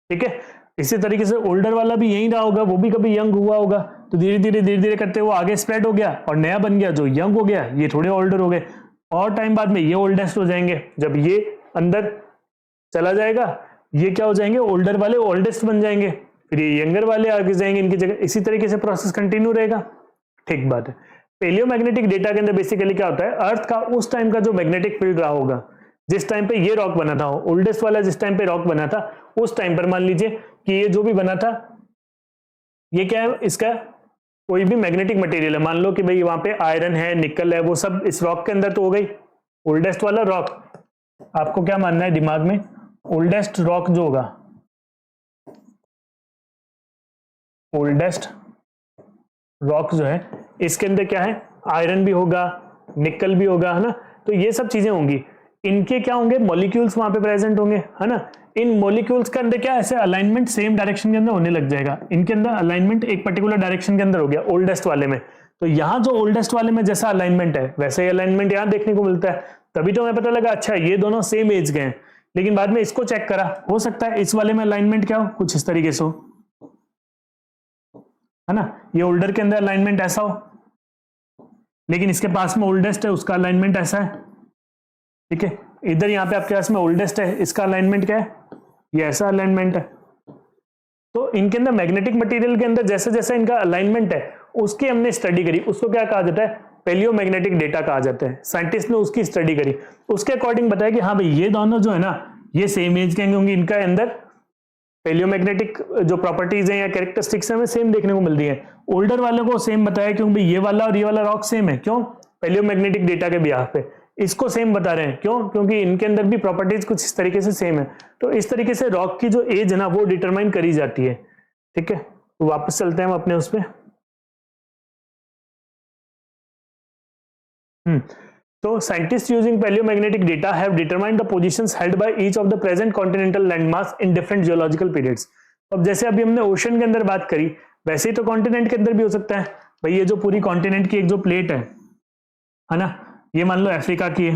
ठीक है। इसी तरीके से ओल्डर वाला भी यहीं रहा होगा, वो भी कभी यंग हुआ होगा, तो धीरे धीरे करते वो आगे स्प्रेड हो गया और नया बन गया, जो यंग हो गया, ये थोड़े ओल्डर हो गए, और टाइम बाद में ये ओल्डेस्ट हो जाएंगे। जब ये अंदर चला जाएगा, ये क्या हो जाएंगे? ओल्डर वाले ओल्डेस्ट बन जाएंगे, फिर ये यंगर वाले आगे जाएंगे इनकी जगह। इसी तरीके से प्रोसेस कंटिन्यू रहेगा, ठीक बात है। पेलियोमैग्नेटिक डेटा के अंदर बेसिकली क्या होता है, अर्थ का उस टाइम का जो मैग्नेटिक फील्ड रहा होगा, जिस टाइम पे ये रॉक बना था, ओल्डेस्ट वाला जिस टाइम पे रॉक बना था, उस टाइम पर मान लीजिए कि ये जो भी बना था, ये क्या है? इसका कोई भी मैग्नेटिक मटेरियल है, मान लो कि भाई वहां पे आयरन है, निकल है, वो सब इस रॉक के अंदर तो हो गई। ओल्डेस्ट वाला रॉक, आपको क्या मानना है दिमाग में? ओल्डेस्ट रॉक जो होगा, ओल्डेस्ट रॉक जो है, इसके अंदर क्या है? आयरन भी होगा, निकल भी होगा, है ना। तो ये सब चीजें होंगी, इनके क्या होंगे? मॉलिक्यूल्स वहां पे प्रेजेंट होंगे, है ना। इन मॉलिक्यूल्स के अंदर क्या ऐसे अलाइनमेंट सेम डायरेक्शन के अंदर होने लग जाएगा, इनके अंदर अलाइनमेंट एक पर्टिकुलर डायरेक्शन के अंदर हो गया ओल्डेस्ट वाले में। तो यहाँ जो ओल्डेस्ट वाले में जैसा अलाइनमेंट है, वैसे ही अलाइनमेंट यहाँ देखने को मिलता है। तभी तो हमें पता लगा अच्छा ये दोनों सेम एज के हैं, लेकिन बाद में इसको चेक करा, हो सकता है इस वाले में अलाइनमेंट क्या हो, कुछ इस तरीके से हो, है ना। ये ओल्डर के अंदर अलाइनमेंट ऐसा हो, लेकिन इसके पास में ओल्डेस्ट है, उसका अलाइनमेंट ऐसा है, ठीक है, इधर यहाँ पे आपके पास में ओल्डेस्ट है, इसका अलाइनमेंट क्या है, ये ऐसा अलाइनमेंट है। तो इनके अंदर मैग्नेटिक मटेरियल के अंदर जैसे जैसे इनका अलाइनमेंट है उसकी हमने स्टडी करी, उसको क्या कहा जाता है, पैलियोमैग्नेटिक डेटा कहा जाता है। साइंटिस्ट ने उसकी स्टडी करी, उसके अकॉर्डिंग बताया कि हाँ भाई ये दोनों जो है ना ये सेम एज के होंगे, इनका अंदर पैलियोमैग्नेटिक जो प्रॉपर्टीज हैं या कैरेक्टरिस्टिक्स हैं हमें सेम देखने को मिल रही है। ओल्डर वालों को सेम बताया क्योंकि ये वाला और ये वाला रॉक सेम है, क्यों, पैलियोमैग्नेटिक डेटा के बिहाफ पे इसको सेम बता रहे हैं, क्यों, क्योंकि इनके अंदर भी प्रॉपर्टीज कुछ इस तरीके से सेम है। तो इस तरीके से रॉक की जो एज है ना वो डिटरमाइन करी जाती है। ठीक है, तो वापस चलते हैं हम अपने उस पर। तो scientist using palaeomagnetic data have determined the positions held by each of the present continental landmass in different geological periods. अब जैसे अभी हमने ओशन के अंदर बात करी वैसे ही तो कॉन्टिनेंट के अंदर भी हो सकता है भाई। ये जो पूरी कॉन्टिनेंट की एक जो प्लेट है ना, ये मान लो अफ्रीका की है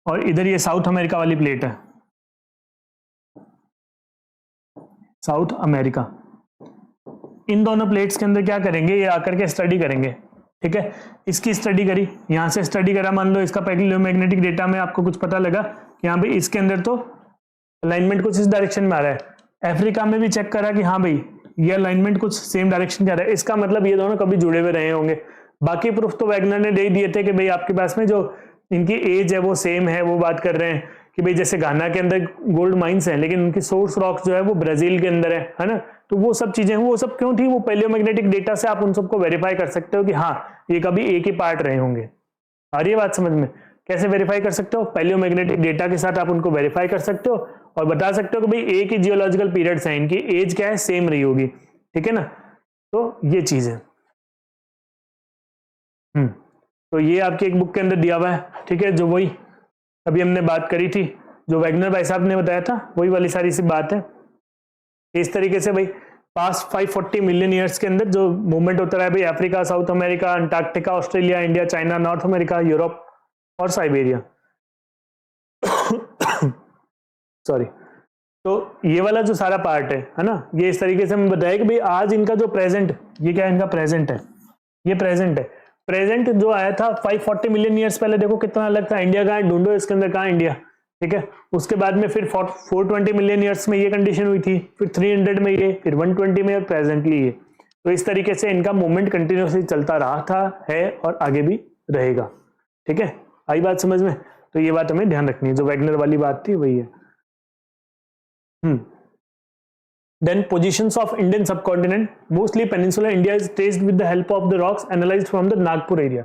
और इधर ये साउथ अमेरिका वाली प्लेट है, साउथ अमेरिका। इन दोनों प्लेट्स के अंदर क्या करेंगे, ये आकर के स्टडी करेंगे। ठीक है, इसकी स्टडी करी, यहां से स्टडी करा, मान लो इसका पैलियोमैग्नेटिक डेटा में आपको कुछ पता लगा कि हाँ भाई इसके अंदर तो अलाइनमेंट कुछ इस डायरेक्शन में आ रहा है। अफ्रीका में भी चेक करा कि हाँ भाई ये अलाइनमेंट कुछ सेम डायरेक्शन का आ रहा है, इसका मतलब ये दोनों कभी जुड़े हुए रहे होंगे। बाकी प्रूफ तो वैगनर ने दे दिए थे कि भाई आपके पास में जो इनकी एज है वो सेम है। वो बात कर रहे हैं कि भाई जैसे घाना के अंदर गोल्ड माइंस हैं लेकिन उनकी सोर्स रॉक जो है वो ब्राजील के अंदर है ना। तो वो सब चीजें, वो सब क्यों थी, वो पैलियोमैग्नेटिक डेटा से आप उन सबको वेरीफाई कर सकते हो कि हाँ ये कभी एक ही पार्ट रहे होंगे। आ रही है बात समझ में? कैसे वेरीफाई कर सकते हो, पैलियोमैग्नेटिक डेटा के साथ आप उनको वेरीफाई कर सकते हो और बता सकते हो कि भाई एक ही जियोलॉजिकल पीरियड्स हैं, इनकी एज क्या है, सेम रही होगी। ठीक है ना, तो ये चीज है। तो ये आपकी एक बुक के अंदर दिया हुआ है। ठीक है, जो वही अभी हमने बात करी थी, जो वैगनर भाई साहब ने बताया था, वही वाली सारी सी बात है। इस तरीके से भाई पास्ट 540 मिलियन ईयर्स के अंदर जो मूवमेंट होता रहा है भाई, Africa, south America, Antarctica, Australia, India, China, north America, Europe और साइबेरिया। सॉरी। तो ये वाला जो सारा पार्ट है ना, ये इस तरीके से हमें बताया कि भाई आज इनका जो प्रेजेंट, ये क्या है, इनका प्रेजेंट है, ये प्रेजेंट है। प्रेजेंट जो आया था 540 मिलियन ईयर्स पहले, देखो कितना अलग था। इंडिया कहाँ है, ढूंढो इसके अंदर कहाँ इंडिया। ठीक है, उसके बाद में फिर 420 मिलियन ईयर्स में ये कंडीशन हुई थी, फिर 300 में ये, फिर 120 में और प्रेजेंटली ये। तो इस तरीके से इनका मूवमेंट कंटिन्यूसली चलता रहा था, है और आगे भी रहेगा। ठीक है, आई बात समझ में? तो ये बात हमें ध्यान रखनी है, जो वैगनर वाली बात थी वही है। Then positions of Indian subcontinent, mostly peninsular India, is traced with the help of the rocks analyzed from the Nagpur area.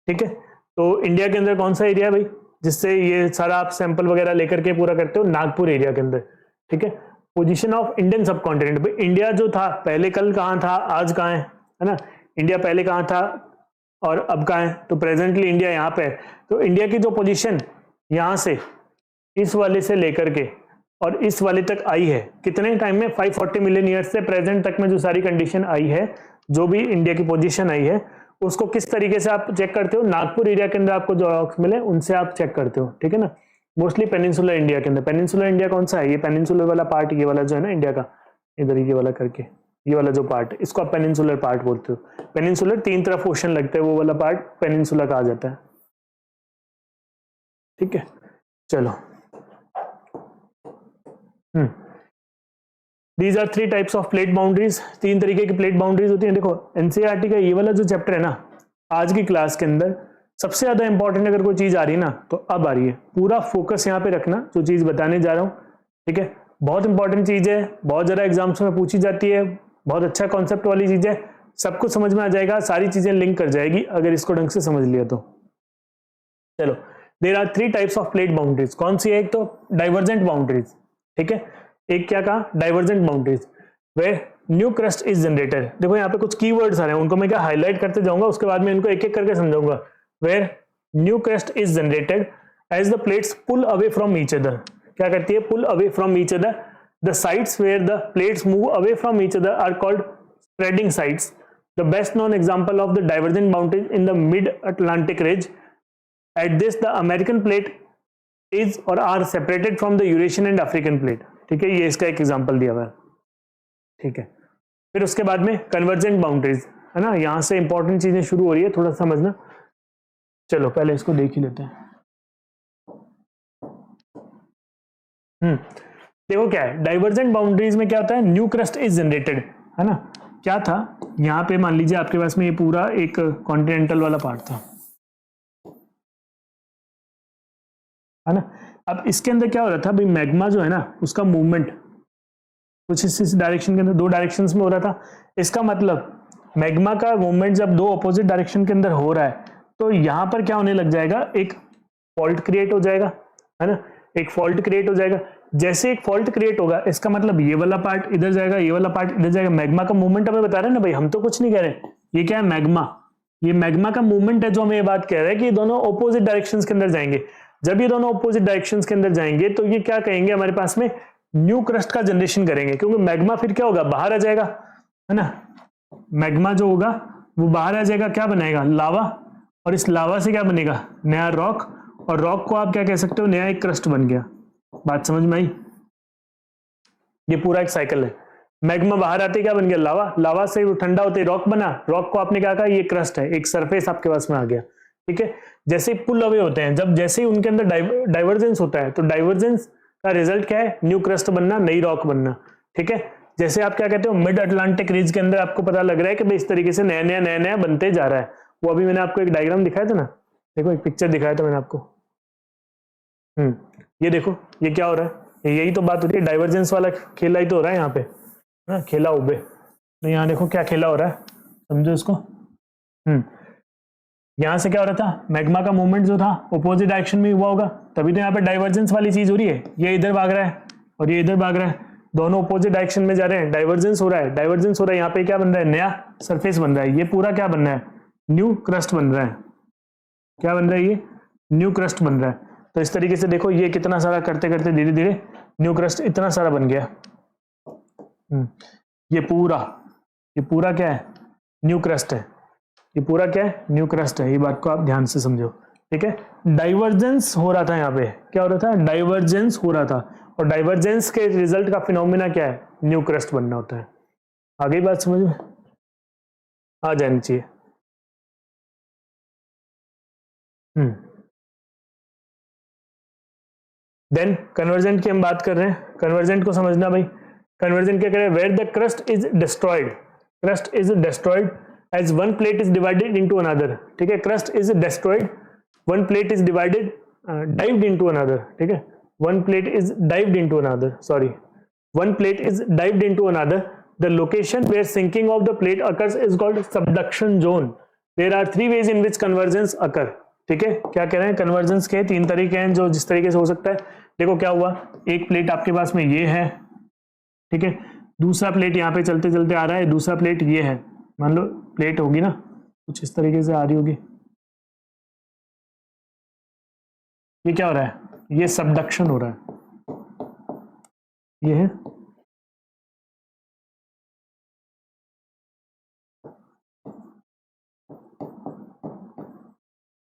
ठीक है, तो इंडिया के अंदर कौन सा एरिया है भाई जिससे ये सारा आप सैंपल वगैरह लेकर के पूरा करते हो, नागपुर एरिया के अंदर। ठीक है, पोजीशन ऑफ इंडियन सबकॉन्टिनेंट, भाई इंडिया जो था पहले, कल कहाँ था, आज कहाँ है ना। इंडिया पहले कहाँ था और अब कहाँ है, तो प्रेजेंटली इंडिया यहाँ पे है। तो इंडिया की जो पोजीशन यहाँ से इस वाले से लेकर के और इस वाले तक आई है, कितने टाइम में, 540 मिलियन ईयर्स से प्रेजेंट तक में जो सारी कंडीशन आई है, जो भी इंडिया की पोजीशन आई है, उसको किस तरीके से आप चेक करते हो, नागपुर एरिया के अंदर आपको जो रॉक्स मिले उनसे आप चेक करते हो। ठीक है ना, मोस्टली पेनिनसुलर इंडिया के अंदर। पेनिनसुलर इंडिया कौन सा है, ये पेनिनसुलर वाला पार्ट, ये वाला जो है ना इंडिया का, इधर ये वाला करके, ये वाला जो पार्ट, इसको आप पेनिनसुलर पार्ट बोलते हो। पेनिनसुलर, तीन तरफ ओशन लगता है, वो वाला पार्ट पेनिनसुलर कहा जाता है। ठीक है, चलो। These are three types of plate boundaries, तीन तरीके की प्लेट बाउंड्रीज होती हैं। देखो एनसीईआरटी का ये वाला जो चैप्टर है ना, आज की क्लास के अंदर सबसे ज्यादा इंपॉर्टेंट अगर कोई चीज आ रही है ना तो अब आ रही है। पूरा फोकस यहाँ पे रखना जो चीज बताने जा रहा हूँ। ठीक है, बहुत इंपॉर्टेंट चीज है, बहुत ज्यादा एग्जाम्स में पूछी जाती है, बहुत अच्छा कॉन्सेप्ट वाली चीज है, सब कुछ समझ में आ जाएगा, सारी चीजें लिंक कर जाएगी अगर इसको ढंग से समझ लिया तो। चलो, there are three types of plate boundaries. कौन सी है? एक तो डाइवर्जेंट बाउंड्रीज। ठीक है, एक क्या कहा, divergent boundaries, way new crust is generated. देखो यहाँ पे कुछ कीवर्ड्स आ रहे हैं, उनको मैं क्या हाईलाइट करते जाऊंगा, उसके बाद में इनको एक एक करके समझाऊंगा। Where new crust is generated as the plates pull away from each other. क्या करती है? Pull away from each other. The sides where the plates move away from each other are called spreading sides. The best known example of the divergent boundaries in the mid Atlantic ridge. At this the American plate is और are separated from the Eurasian and African plate. ठीक है, ये इसका एक example दिया हुआ है। ठीक है, फिर उसके बाद में कन्वर्जेंट बाउंड्रीज है ना, यहां से इंपॉर्टेंट चीजें शुरू हो रही है, थोड़ा समझना। चलो पहले इसको देख ही लेते हैं। देखो क्या है, डाइवर्जेंट बाउंड्रीज में क्या होता है, न्यू क्रस्ट इज जनरेटेड, है ना। क्या था यहाँ पे, मान लीजिए आपके पास में ये पूरा एक कॉन्टिनेंटल वाला पार्ट था, है ना। अब इसके अंदर क्या हो रहा था भाई, मैग्मा जो है ना उसका मूवमेंट कुछ इस डायरेक्शन के अंदर, दो डायरेक्शंस में हो रहा था। इसका मतलब मैग्मा का मूवमेंट जब दो अपोजिट डायरेक्शन के अंदर हो रहा है तो यहां पर क्या होने लग जाएगा, एक फॉल्ट क्रिएट हो जाएगा, है ना, एक फॉल्ट क्रिएट हो जाएगा। जैसे एक फॉल्ट क्रिएट होगा इसका मतलब ये वाला पार्ट इधर जाएगा, ये वाला पार्ट इधर जाएगा। मैग्मा का मूवमेंट हमें बता रहे हैं ना भाई, हम तो कुछ नहीं कह रहे, ये क्या है, मैग्मा, ये मैग्मा का मूवमेंट है जो हमें ये बात कह रहा है कि ये दोनों ऑपोजिट डायरेक्शंस के अंदर जाएंगे। जब ये दोनों ऑपोजिट डायरेक्शंस के अंदर जाएंगे तो ये क्या कहेंगे, हमारे पास में न्यू क्रस्ट का जनरेशन करेंगे, क्योंकि मैग्मा फिर क्या होगा, बाहर आ जाएगा, है ना। मैग्मा जो होगा वो बाहर आ जाएगा, क्या बनाएगा, लावा, और इस लावा से क्या बनेगा, नया रॉक, और रॉक को आप क्या कह सकते हो, नया एक क्रस्ट बन गया। बात समझ में आई, ये पूरा एक साइकिल है। मैग्मा बाहर आते क्या बन गया, लावा, लावा से वो ठंडा होते रॉक बना, रॉक को आपने क्या कहा, ये क्रस्ट है, एक सरफेस आपके पास में आ गया, ठीक है। जैसे पुल अवे होते हैं, जब जैसे ही उनके अंदर डाइवर्जेंस होता है तो डाइवर्जेंस का रिजल्ट क्या है, न्यू क्रस्ट बनना, नई रॉक बनना, ठीक है। जैसे आप क्या कहते हो, मिड अटलांटिक रीज के अंदर आपको पता लग रहा है कि भाई इस तरीके से नया नया बनते जा रहा है। वो अभी मैंने आपको एक डायग्राम दिखाया था ना, देखो एक पिक्चर दिखाया था मैंने आपको, ये देखो ये क्या हो रहा है, यही तो बात होती है, डाइवर्जेंस वाला खेला ही तो हो रहा है यहाँ पे, हाँ खेला उबे, तो यहाँ देखो क्या खेला हो रहा है, समझो इसको। यहाँ से क्या हो रहा था, मैग्मा का मूवमेंट जो था अपोजिट डायरेक्शन में हुआ होगा, तभी तो यहाँ पे डाइवर्जेंस वाली चीज हो रही है, ये इधर भाग रहा है और ये इधर भाग रहा है, दोनों अपोजिट डायरेक्शन में जा रहे हैं, डाइवर्जेंस हो रहा है, डाइवर्जेंस हो रहा है, यहाँ पे क्या बन रहा है, नया सरफेस बन रहा है, ये पूरा क्या बन रहा है, न्यू क्रस्ट बन रहा है, क्या बन रहा है, ये न्यू क्रस्ट बन रहा है। तो इस तरीके से देखो ये कितना सारा करते करते धीरे धीरे न्यू क्रस्ट इतना सारा बन गया। ये पूरा क्या है, न्यू क्रस्ट है, ये पूरा क्या है, न्यू क्रस्ट है, ये बात को आप ध्यान से समझो, ठीक है। डाइवर्जेंस हो रहा था, यहाँ पे क्या हो रहा था, डाइवर्जेंस हो रहा था, और डाइवर्जेंस के रिजल्ट का फिनोमिना क्या है, न्यू क्रस्ट बनना होता है। आगे बात समझ में आ जानी चाहिए। देन कन्वर्जेंट की हम बात कर रहे हैं, कन्वर्जेंट को समझना भाई, कन्वर्जेंट क्या करें, where the crust is destroyed, crust is destroyed as one plate is divided into another, ठीक है। Crust is destroyed, one plate is divided dived into another, ठीक है। one plate is dived into another, sorry, one plate is dived into another, the location where sinking of the plate occurs is called subduction zone, there are three ways in which convergence occur, ठीक है। क्या कह रहे हैं, convergence के तीन तरीके हैं जो जिस तरीके से हो सकता है। देखो क्या हुआ, एक प्लेट आपके पास में ये है, ठीक है, दूसरा प्लेट यहाँ पे चलते चलते आ रहा है, दूसरा प्लेट ये है, मान लो प्लेट होगी ना कुछ इस तरीके से आ रही होगी, ये क्या हो रहा है, ये सबडक्शन हो रहा है, ये है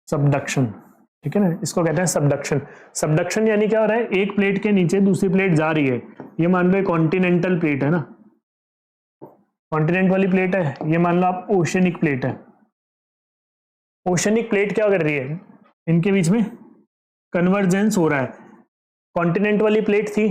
सबडक्शन, ठीक है ना, इसको कहते हैं सबडक्शन। सबडक्शन यानी क्या हो रहा है, एक प्लेट के नीचे दूसरी प्लेट जा रही है, ये मान लो कॉन्टिनेंटल प्लेट है ना, कॉन्टिनेंट वाली प्लेट है, ये मान लो आप ओशनिक प्लेट है, ओशनिक प्लेट क्या कर रही है, इनके बीच में कन्वर्जेंस हो रहा है, कॉन्टिनेंट वाली प्लेट थी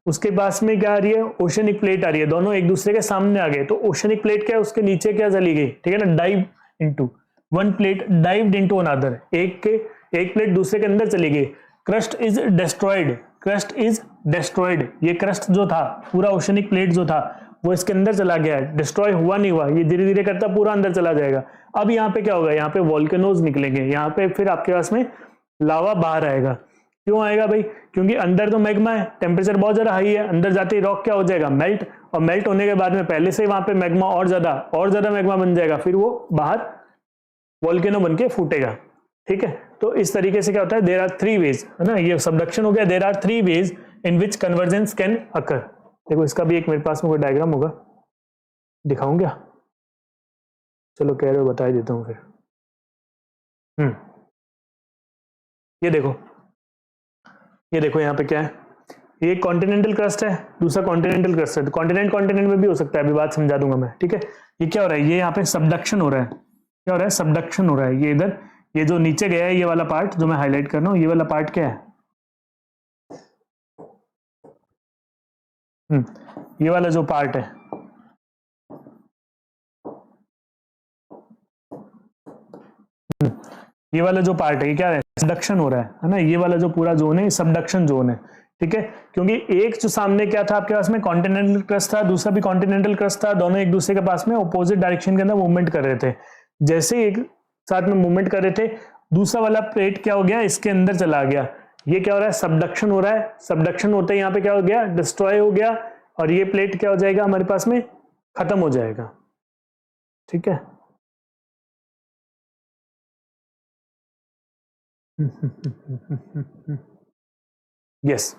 उसके पास में क्या आ रही है, ओशनिक प्लेट आ रही है, दोनों एक दूसरे के सामने आ गए, तो ओशनिक प्लेट क्या है, उसके नीचे क्या चली गई, ठीक है ना, dive into, one plate dived into another, एक प्लेट दूसरे के अंदर चली गई, crust is destroyed, crust is destroyed, ये क्रस्ट जो था पूरा ओशनिक प्लेट जो था वो इसके अंदर चला गया है, डिस्ट्रॉय हुआ नहीं हुआ, ये धीरे धीरे करता पूरा अंदर चला जाएगा। अब यहाँ पे क्या होगा, यहाँ पे वोल्केनोज निकलेंगे, यहाँ पे फिर आपके पास में लावा बाहर आएगा, क्यों आएगा भाई, क्योंकि अंदर तो मैग्मा है, टेम्परेचर बहुत ज्यादा हाई है, अंदर जाते ही रॉक क्या हो जाएगा, मेल्ट, और मेल्ट होने के बाद में पहले से वहां पे मैग्मा और ज्यादा मैग्मा बन जाएगा, फिर वो बाहर वोल्केनो बन के फूटेगा, ठीक है। तो इस तरीके से क्या होता है, देयर आर थ्री वेज, है ना, ये सबडक्शन हो गया, there are three ways in which convergence can occur. देखो इसका भी एक मेरे पास में कोई डायग्राम होगा, दिखाऊं क्या, चलो कह रहे हो बता ही देता हूं फिर। ये देखो यहाँ पे क्या है, ये कॉन्टिनेंटल क्रस्ट है, दूसरा कॉन्टिनेंटल क्रस्ट है, तो कॉन्टिनेंट में भी हो सकता है, अभी बात समझा दूंगा मैं, ठीक है। ये क्या हो रहा है, ये यहाँ पे सबडक्शन हो रहा है, क्या हो रहा है, सबडक्शन हो रहा है, ये इधर, ये जो नीचे गया है ये वाला पार्ट जो मैं हाईलाइट कर रहा हूँ, ये वाला पार्ट क्या है, ये वाला जो पार्ट है, ये वाला जो पार्ट है, ये क्या है, सबडक्शन हो रहा है ना। ये वाला जो पूरा जोन है सबडक्शन जोन है, ठीक है। क्योंकि एक जो सामने क्या था आपके पास में, कॉन्टिनेंटल क्रस्ट था, दूसरा भी कॉन्टिनेंटल क्रस्ट था, दोनों एक दूसरे के पास में ऑपोजिट डायरेक्शन के अंदर मूवमेंट कर रहे थे। जैसे एक साथ में मूवमेंट कर रहे थे, दूसरा वाला प्लेट क्या हो गया, इसके अंदर चला गया। ये क्या हो रहा है, सबडक्शन हो रहा है। सबडक्शन होते ही यहाँ पे क्या हो गया, डिस्ट्रॉय हो गया, और ये प्लेट क्या हो जाएगा हमारे पास में, खत्म हो जाएगा, ठीक है। यस,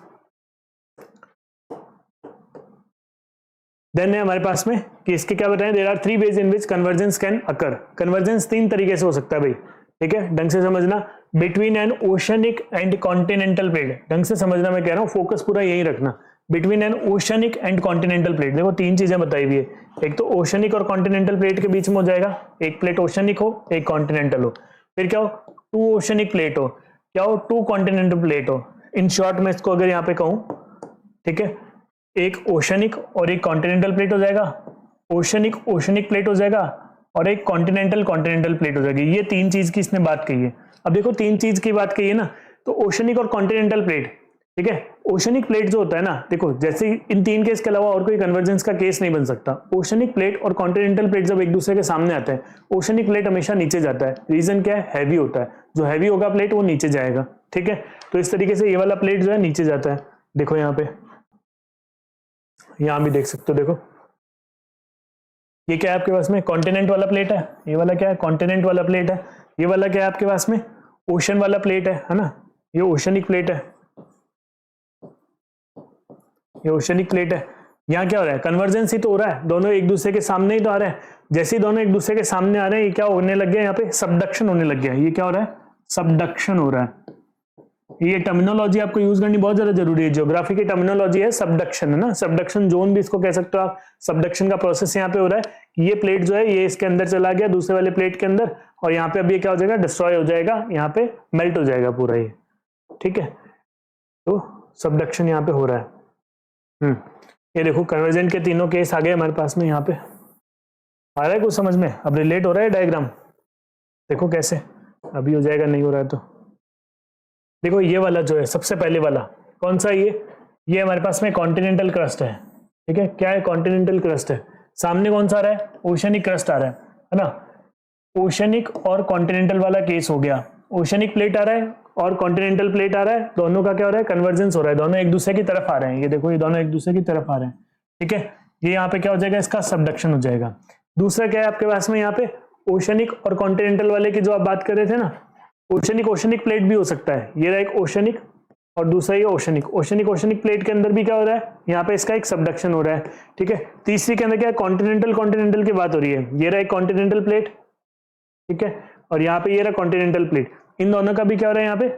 देन है हमारे पास में कि इसके क्या बताएं, there are 3 ways in which convergence can occur. Convergence 3 तरीके से हो सकता है भाई, ठीक है, ढंग से समझना। Between an oceanic and continental plate, ढंग से समझना, मैं कह रहा हूं फोकस पूरा यही रखना। Between an oceanic and continental plate, देखो 3 चीजें बताई हुई है। एक तो ओशनिक और कॉन्टिनेंटल प्लेट के बीच में हो जाएगा, एक प्लेट ओशनिक हो, एक कॉन्टिनेंटल हो। फिर क्या हो, 2 ओशनिक प्लेट हो, क्या हो, 2 कॉन्टिनेंटल प्लेट हो। इन शॉर्ट में इसको अगर यहाँ पे कहूं, ठीक है, एक ओशनिक और एक कॉन्टिनेंटल प्लेट हो जाएगा, ओशनिक ओशनिक प्लेट हो जाएगा, और एक कॉन्टिनेंटल कॉन्टिनेंटल प्लेट हो जाएगी। ये 3 चीज की इसने बात कही है। अब देखो 3 चीज की बात कही है ना, तो ओशनिक और कॉन्टिनेंटल प्लेट, ठीक है। ओशनिक प्लेट जो होता है ना, देखो जैसे इन 3 केस के अलावा और कोई कन्वर्जेंस का केस नहीं बन सकता। ओशनिक प्लेट और कॉन्टिनेंटल प्लेट जब एक दूसरे के सामने आते हैं, ओशनिक प्लेट हमेशा नीचे जाता है। रीजन क्या है, हैवी होता है, जो हैवी होगा प्लेट वो नीचे जाएगा, ठीक है। तो इस तरीके से ये वाला प्लेट जो है नीचे जाता है। देखो यहाँ पे, यहां भी देख सकते हो, देखो ये क्या है आपके पास में, कॉन्टिनेंट वाला प्लेट है। ये वाला क्या है, कॉन्टिनेंट वाला प्लेट है। ये वाला क्या है आपके पास में, ओशन वाला प्लेट है ना। ये ओशनिक प्लेट है, ये ओशनिक प्लेट है। यहाँ क्या हो रहा है, कन्वर्जेंस ही तो हो रहा है, दोनों एक दूसरे के सामने ही तो आ रहे हैं। जैसे ही दोनों एक दूसरे के सामने आ रहे हैं, ये क्या होने लग गया, यहाँ पे सबडक्शन होने लग गया। ये क्या हो रहा है, सबडक्शन हो रहा है। ये टर्मिनोलॉजी आपको यूज करनी बहुत ज्यादा जरूरी है। ज्योग्राफी की टर्मिनोलॉजी है सबडक्शन, है ना। सबडक्शन जोन भी इसको कह सकते हो आप। सबडक्शन का प्रोसेस यहाँ पे हो रहा है कि ये प्लेट जो है ये इसके अंदर चला गया, दूसरे वाले प्लेट के अंदर, और यहाँ पे अब ये क्या हो जाएगा, डिस्ट्रॉय हो जाएगा, यहाँ पे मेल्ट हो जाएगा पूरा ये, ठीक है। तो सबडक्शन यहाँ पे हो रहा है। ये देखो कन्वर्जेंट के तीनों केस आ गए हमारे पास में। यहाँ पे आ रहा है कुछ समझ में, अब रिलेट हो रहा है डायग्राम, देखो कैसे अभी हो जाएगा, नहीं हो रहा है तो देखो। ये वाला जो है सबसे पहले वाला कौन सा, ये हमारे पास में कॉन्टिनेंटल क्रस्ट है, ठीक है। क्या है, कॉन्टिनेंटल क्रस्ट है। सामने कौन सा आ रहा है, ओशनिक क्रस्ट आ रहा है ना। ओशनिक और कॉन्टिनेंटल वाला केस हो गया। ओशनिक प्लेट आ रहा है और कॉन्टिनेंटल प्लेट आ रहा है, दोनों का क्या हो रहा है, कन्वर्जेंस हो रहा है, दोनों एक दूसरे की तरफ आ रहे हैं। ये देखो ये दोनों एक दूसरे की तरफ आ रहे हैं, ठीक है। ये यहाँ पे क्या हो जाएगा, इसका सबडक्शन हो जाएगा। दूसरा क्या है आपके पास में, यहाँ पे ओशनिक और कॉन्टिनेंटल वाले की जो आप बात कर रहे थे ना, ओशनिक ओशनिक प्लेट भी हो सकता है। ये रहा एक ओशनिक और दूसरा ये ओशनिक। ओशनिक ओशनिक प्लेट के अंदर भी क्या हो रहा है, यहाँ पे इसका एक सबडक्शन हो रहा है, ठीक है। तीसरी के अंदर क्या है, कॉन्टिनेंटल कॉन्टिनेंटल की बात हो रही है। ये रहा एक कॉन्टिनेंटल प्लेट, ठीक है, और यहाँ पे ये रहा कॉन्टिनेंटल प्लेट। इन दोनों का भी क्या हो रहा है, यहाँ पे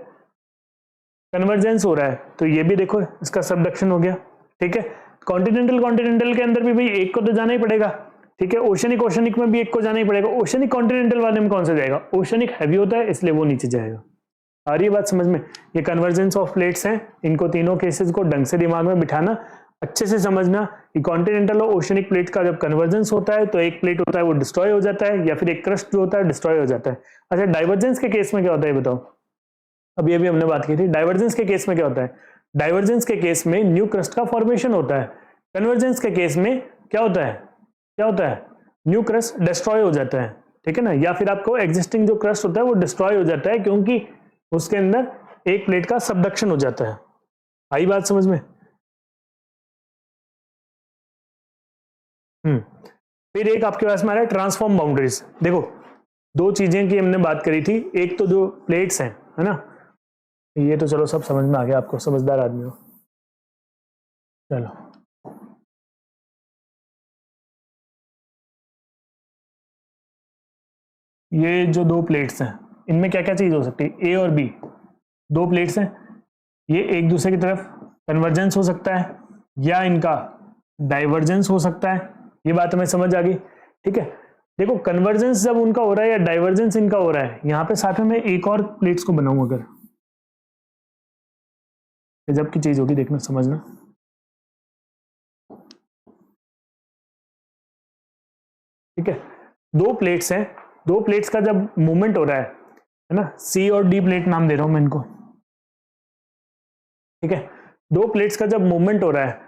कन्वर्जेंस हो रहा है, तो ये भी देखो इसका सबडक्शन हो गया, ठीक है। कॉन्टिनेंटल कॉन्टिनेंटल के अंदर भी भाई एक को तो जाना ही पड़ेगा, ठीक है। ओशनिक ओशनिक में भी एक को जाना ही पड़ेगा। ओशनिक कॉन्टिनेंटल वाले में कौन सा जाएगा, ओशनिक हैवी होता है इसलिए वो नीचे जाएगा। आ रही है बात समझ में। ये कन्वर्जेंस ऑफ प्लेट्स हैं, इनको तीनों केसेस को ढंग से दिमाग में बिठाना, अच्छे से समझना कि कॉन्टिनेंटल और ओशनिक प्लेट का जब कन्वर्जेंस होता है तो एक प्लेट होता है वो डिस्ट्रॉय हो जाता है, या फिर एक क्रस्ट जो होता है डिस्ट्रॉय हो जाता है। अच्छा, डाइवर्जेंस के केस में क्या होता है बताओ, अभी अभी हमने बात की थी। डाइवर्जेंस के केस में क्या होता है, डाइवर्जेंस के केस में न्यू क्रस्ट का फॉर्मेशन होता है। कन्वर्जेंस के केस में क्या होता है, क्या होता है, न्यू क्रस्ट डिस्ट्रॉय हो जाता है, ठीक है ना। या फिर आपको एग्जिस्टिंग जो क्रस्ट होता है वो डिस्ट्रॉय हो जाता है, क्योंकि उसके अंदर एक प्लेट का सबडक्शन हो जाता है। आई बात समझ में। फिर एक आपके पास में आ रहा है ट्रांसफॉर्म बाउंड्रीज। देखो दो चीजें की हमने बात करी थी, एक तो जो प्लेट्स हैं, है ना, ये तो चलो सब समझ में आ गया आपको, समझदार आदमी हो। चलो ये जो दो प्लेट्स हैं इनमें क्या क्या चीज हो सकती है, ए और बी, दो प्लेट्स हैं, ये एक दूसरे की तरफ कन्वर्जेंस हो सकता है या इनका डाइवर्जेंस हो सकता है। ये बात हमें समझ आ गई, ठीक है। देखो कन्वर्जेंस जब उनका हो रहा है या डाइवर्जेंस इनका हो रहा है, यहां पे साथ में मैं एक और प्लेट्स को बनाऊं, अगर जब की चीज होगी देखना समझना। दो प्लेट्स हैं, दो प्लेट्स का जब मूवमेंट हो रहा है ना, सी और डी प्लेट नाम दे रहा हूं मैं इनको, ठीक है। दो प्लेट्स का जब मूवमेंट हो रहा है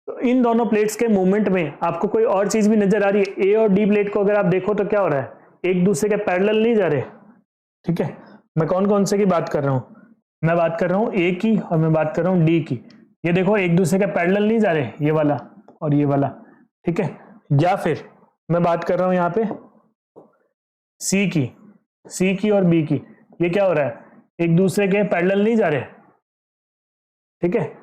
तो इन दोनों प्लेट्स के मूवमेंट में आपको कोई और चीज भी नजर आ रही है? ए और डी प्लेट को अगर आप देखो तो क्या हो रहा है, एक दूसरे के पैरेलल नहीं जा रहे, ठीक है। मैं कौन कौन से की बात कर रहा हूं, मैं बात कर रहा हूं ए की और मैं बात कर रहा हूं डी की। ये देखो एक दूसरे के पैरेलल नहीं जा रहे, ये वाला और ये वाला, ठीक है। या फिर मैं बात कर रहा हूं यहाँ पे सी की और बी की, ये क्या हो रहा है, एक दूसरे के पैरेलल नहीं जा रहे, ठीक है।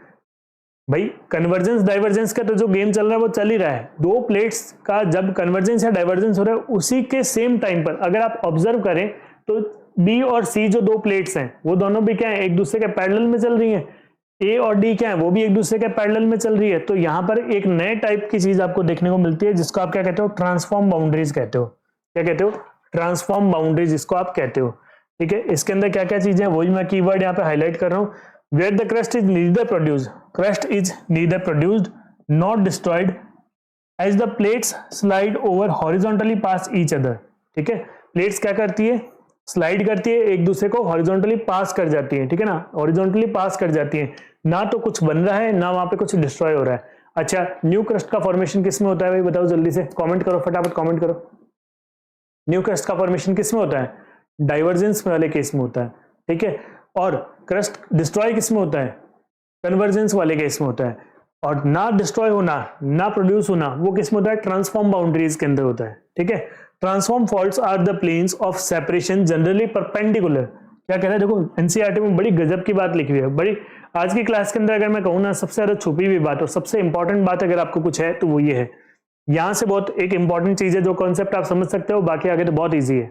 भाई कन्वर्जेंस डाइवर्जेंस का तो जो गेम चल रहा है वो चल ही रहा है। दो प्लेट्स का जब कन्वर्जेंस या डाइवर्जेंस हो रहा है उसी के सेम टाइम पर अगर आप ऑब्जर्व करें तो बी और सी जो दो प्लेट्स हैं वो दोनों भी क्या है, एक दूसरे के पैरेलल में चल रही हैं। ए और डी क्या है, वो भी एक दूसरे के पैरेलल में चल रही है। तो यहां पर एक नए टाइप की चीज आपको देखने को मिलती है जिसको आप क्या कहते हो, ट्रांसफॉर्म बाउंड्रीज कहते हो। क्या कहते हो, ट्रांसफॉर्म बाउंड्रीज इसको आप कहते हो, ठीक है। इसके अंदर क्या क्या चीजें, वही मैं कीवर्ड यहाँ पे हाईलाइट कर रहा हूँ। Where the crust is neither produced nor destroyed as the plates slide over horizontally past each other, ठीक है। प्लेट्स क्या करती है, स्लाइड करती है, एक दूसरे को हॉरिजॉन्टली पास कर जाती है, ठीक है ना, हॉरिजॉन्टली पास कर जाती है। ना तो कुछ बन रहा है ना वहां पे कुछ डिस्ट्रॉय हो रहा है। अच्छा, न्यू क्रस्ट का फॉर्मेशन किसमें होता है भाई, बताओ जल्दी से, कमेंट करो, फटाफट कमेंट करो। न्यू क्रस्ट का फॉर्मेशन किसमें होता है, डाइवर्जेंस वाले केस में होता है, ठीक है। और क्रस्ट डिस्ट्रॉय किसमें होता है, कन्वर्जेंस वाले केस में होता है। और ना डिस्ट्रॉय होना ना प्रोड्यूस होना वो किसमें होता है, ट्रांसफॉर्म बाउंड्रीज के अंदर होता है, ठीक है। Transform faults are the planes of separation generally perpendicular. क्या कह रहा है, देखो एनसीईआरटी में बड़ी गजब की बात लिखी हुई है, बड़ी आज की क्लास के अंदर अगर मैं कहूँ ना सबसे ज्यादा छुपी हुई बात और सबसे इंपॉर्टेंट बात अगर आपको कुछ है तो वो ये है। यहां से बहुत एक इंपॉर्टेंट चीज है जो कॉन्सेप्ट आप समझ सकते हो, बाकी आगे तो बहुत ईजी है,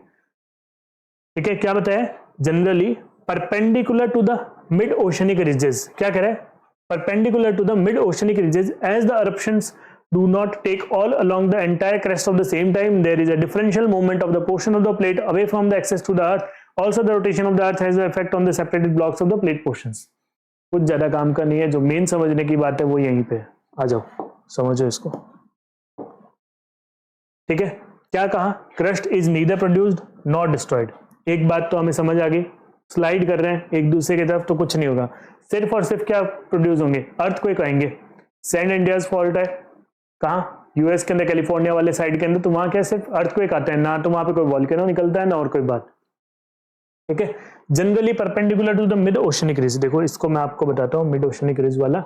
ठीक है। क्या बताया, generally perpendicular to the mid oceanic ridges। क्या कह रहा है, perpendicular to the mid oceanic ridges as the eruptions do not take all along the entire crest of the same time, there is a differential movement of the portion of the plate away from the axis to the earth. Also the rotation of the earth has an effect on the separated blocks of the plate portions। कुछ ज्यादा काम का नहीं है, जो main समझने की बात है वो यहीं पे आ जाओ, समझो इसको, ठीक है। क्या कहा, crust is neither produced not destroyed. एक बात तो हमें समझ आ गई, स्लाइड कर रहे हैं एक दूसरे की तरफ तो कुछ नहीं होगा, सिर्फ और सिर्फ क्या प्रोड्यूस होंगे, अर्थक्वेक आएंगे। सैंड इंडियाज फॉल्ट है कहाँ, यूएस के अंदर, कैलिफोर्निया वाले साइड के अंदर, तो वहां क्या सिर्फ अर्थक्वेक आते हैं, ना तो वहां पे कोई वॉल्केनो निकलता है ना और कोई बात, ठीक है। Generally perpendicular to the mid oceanic ridge. देखो इसको मैं आपको बताता हूँ, मिड ओशनिक रिज वाला,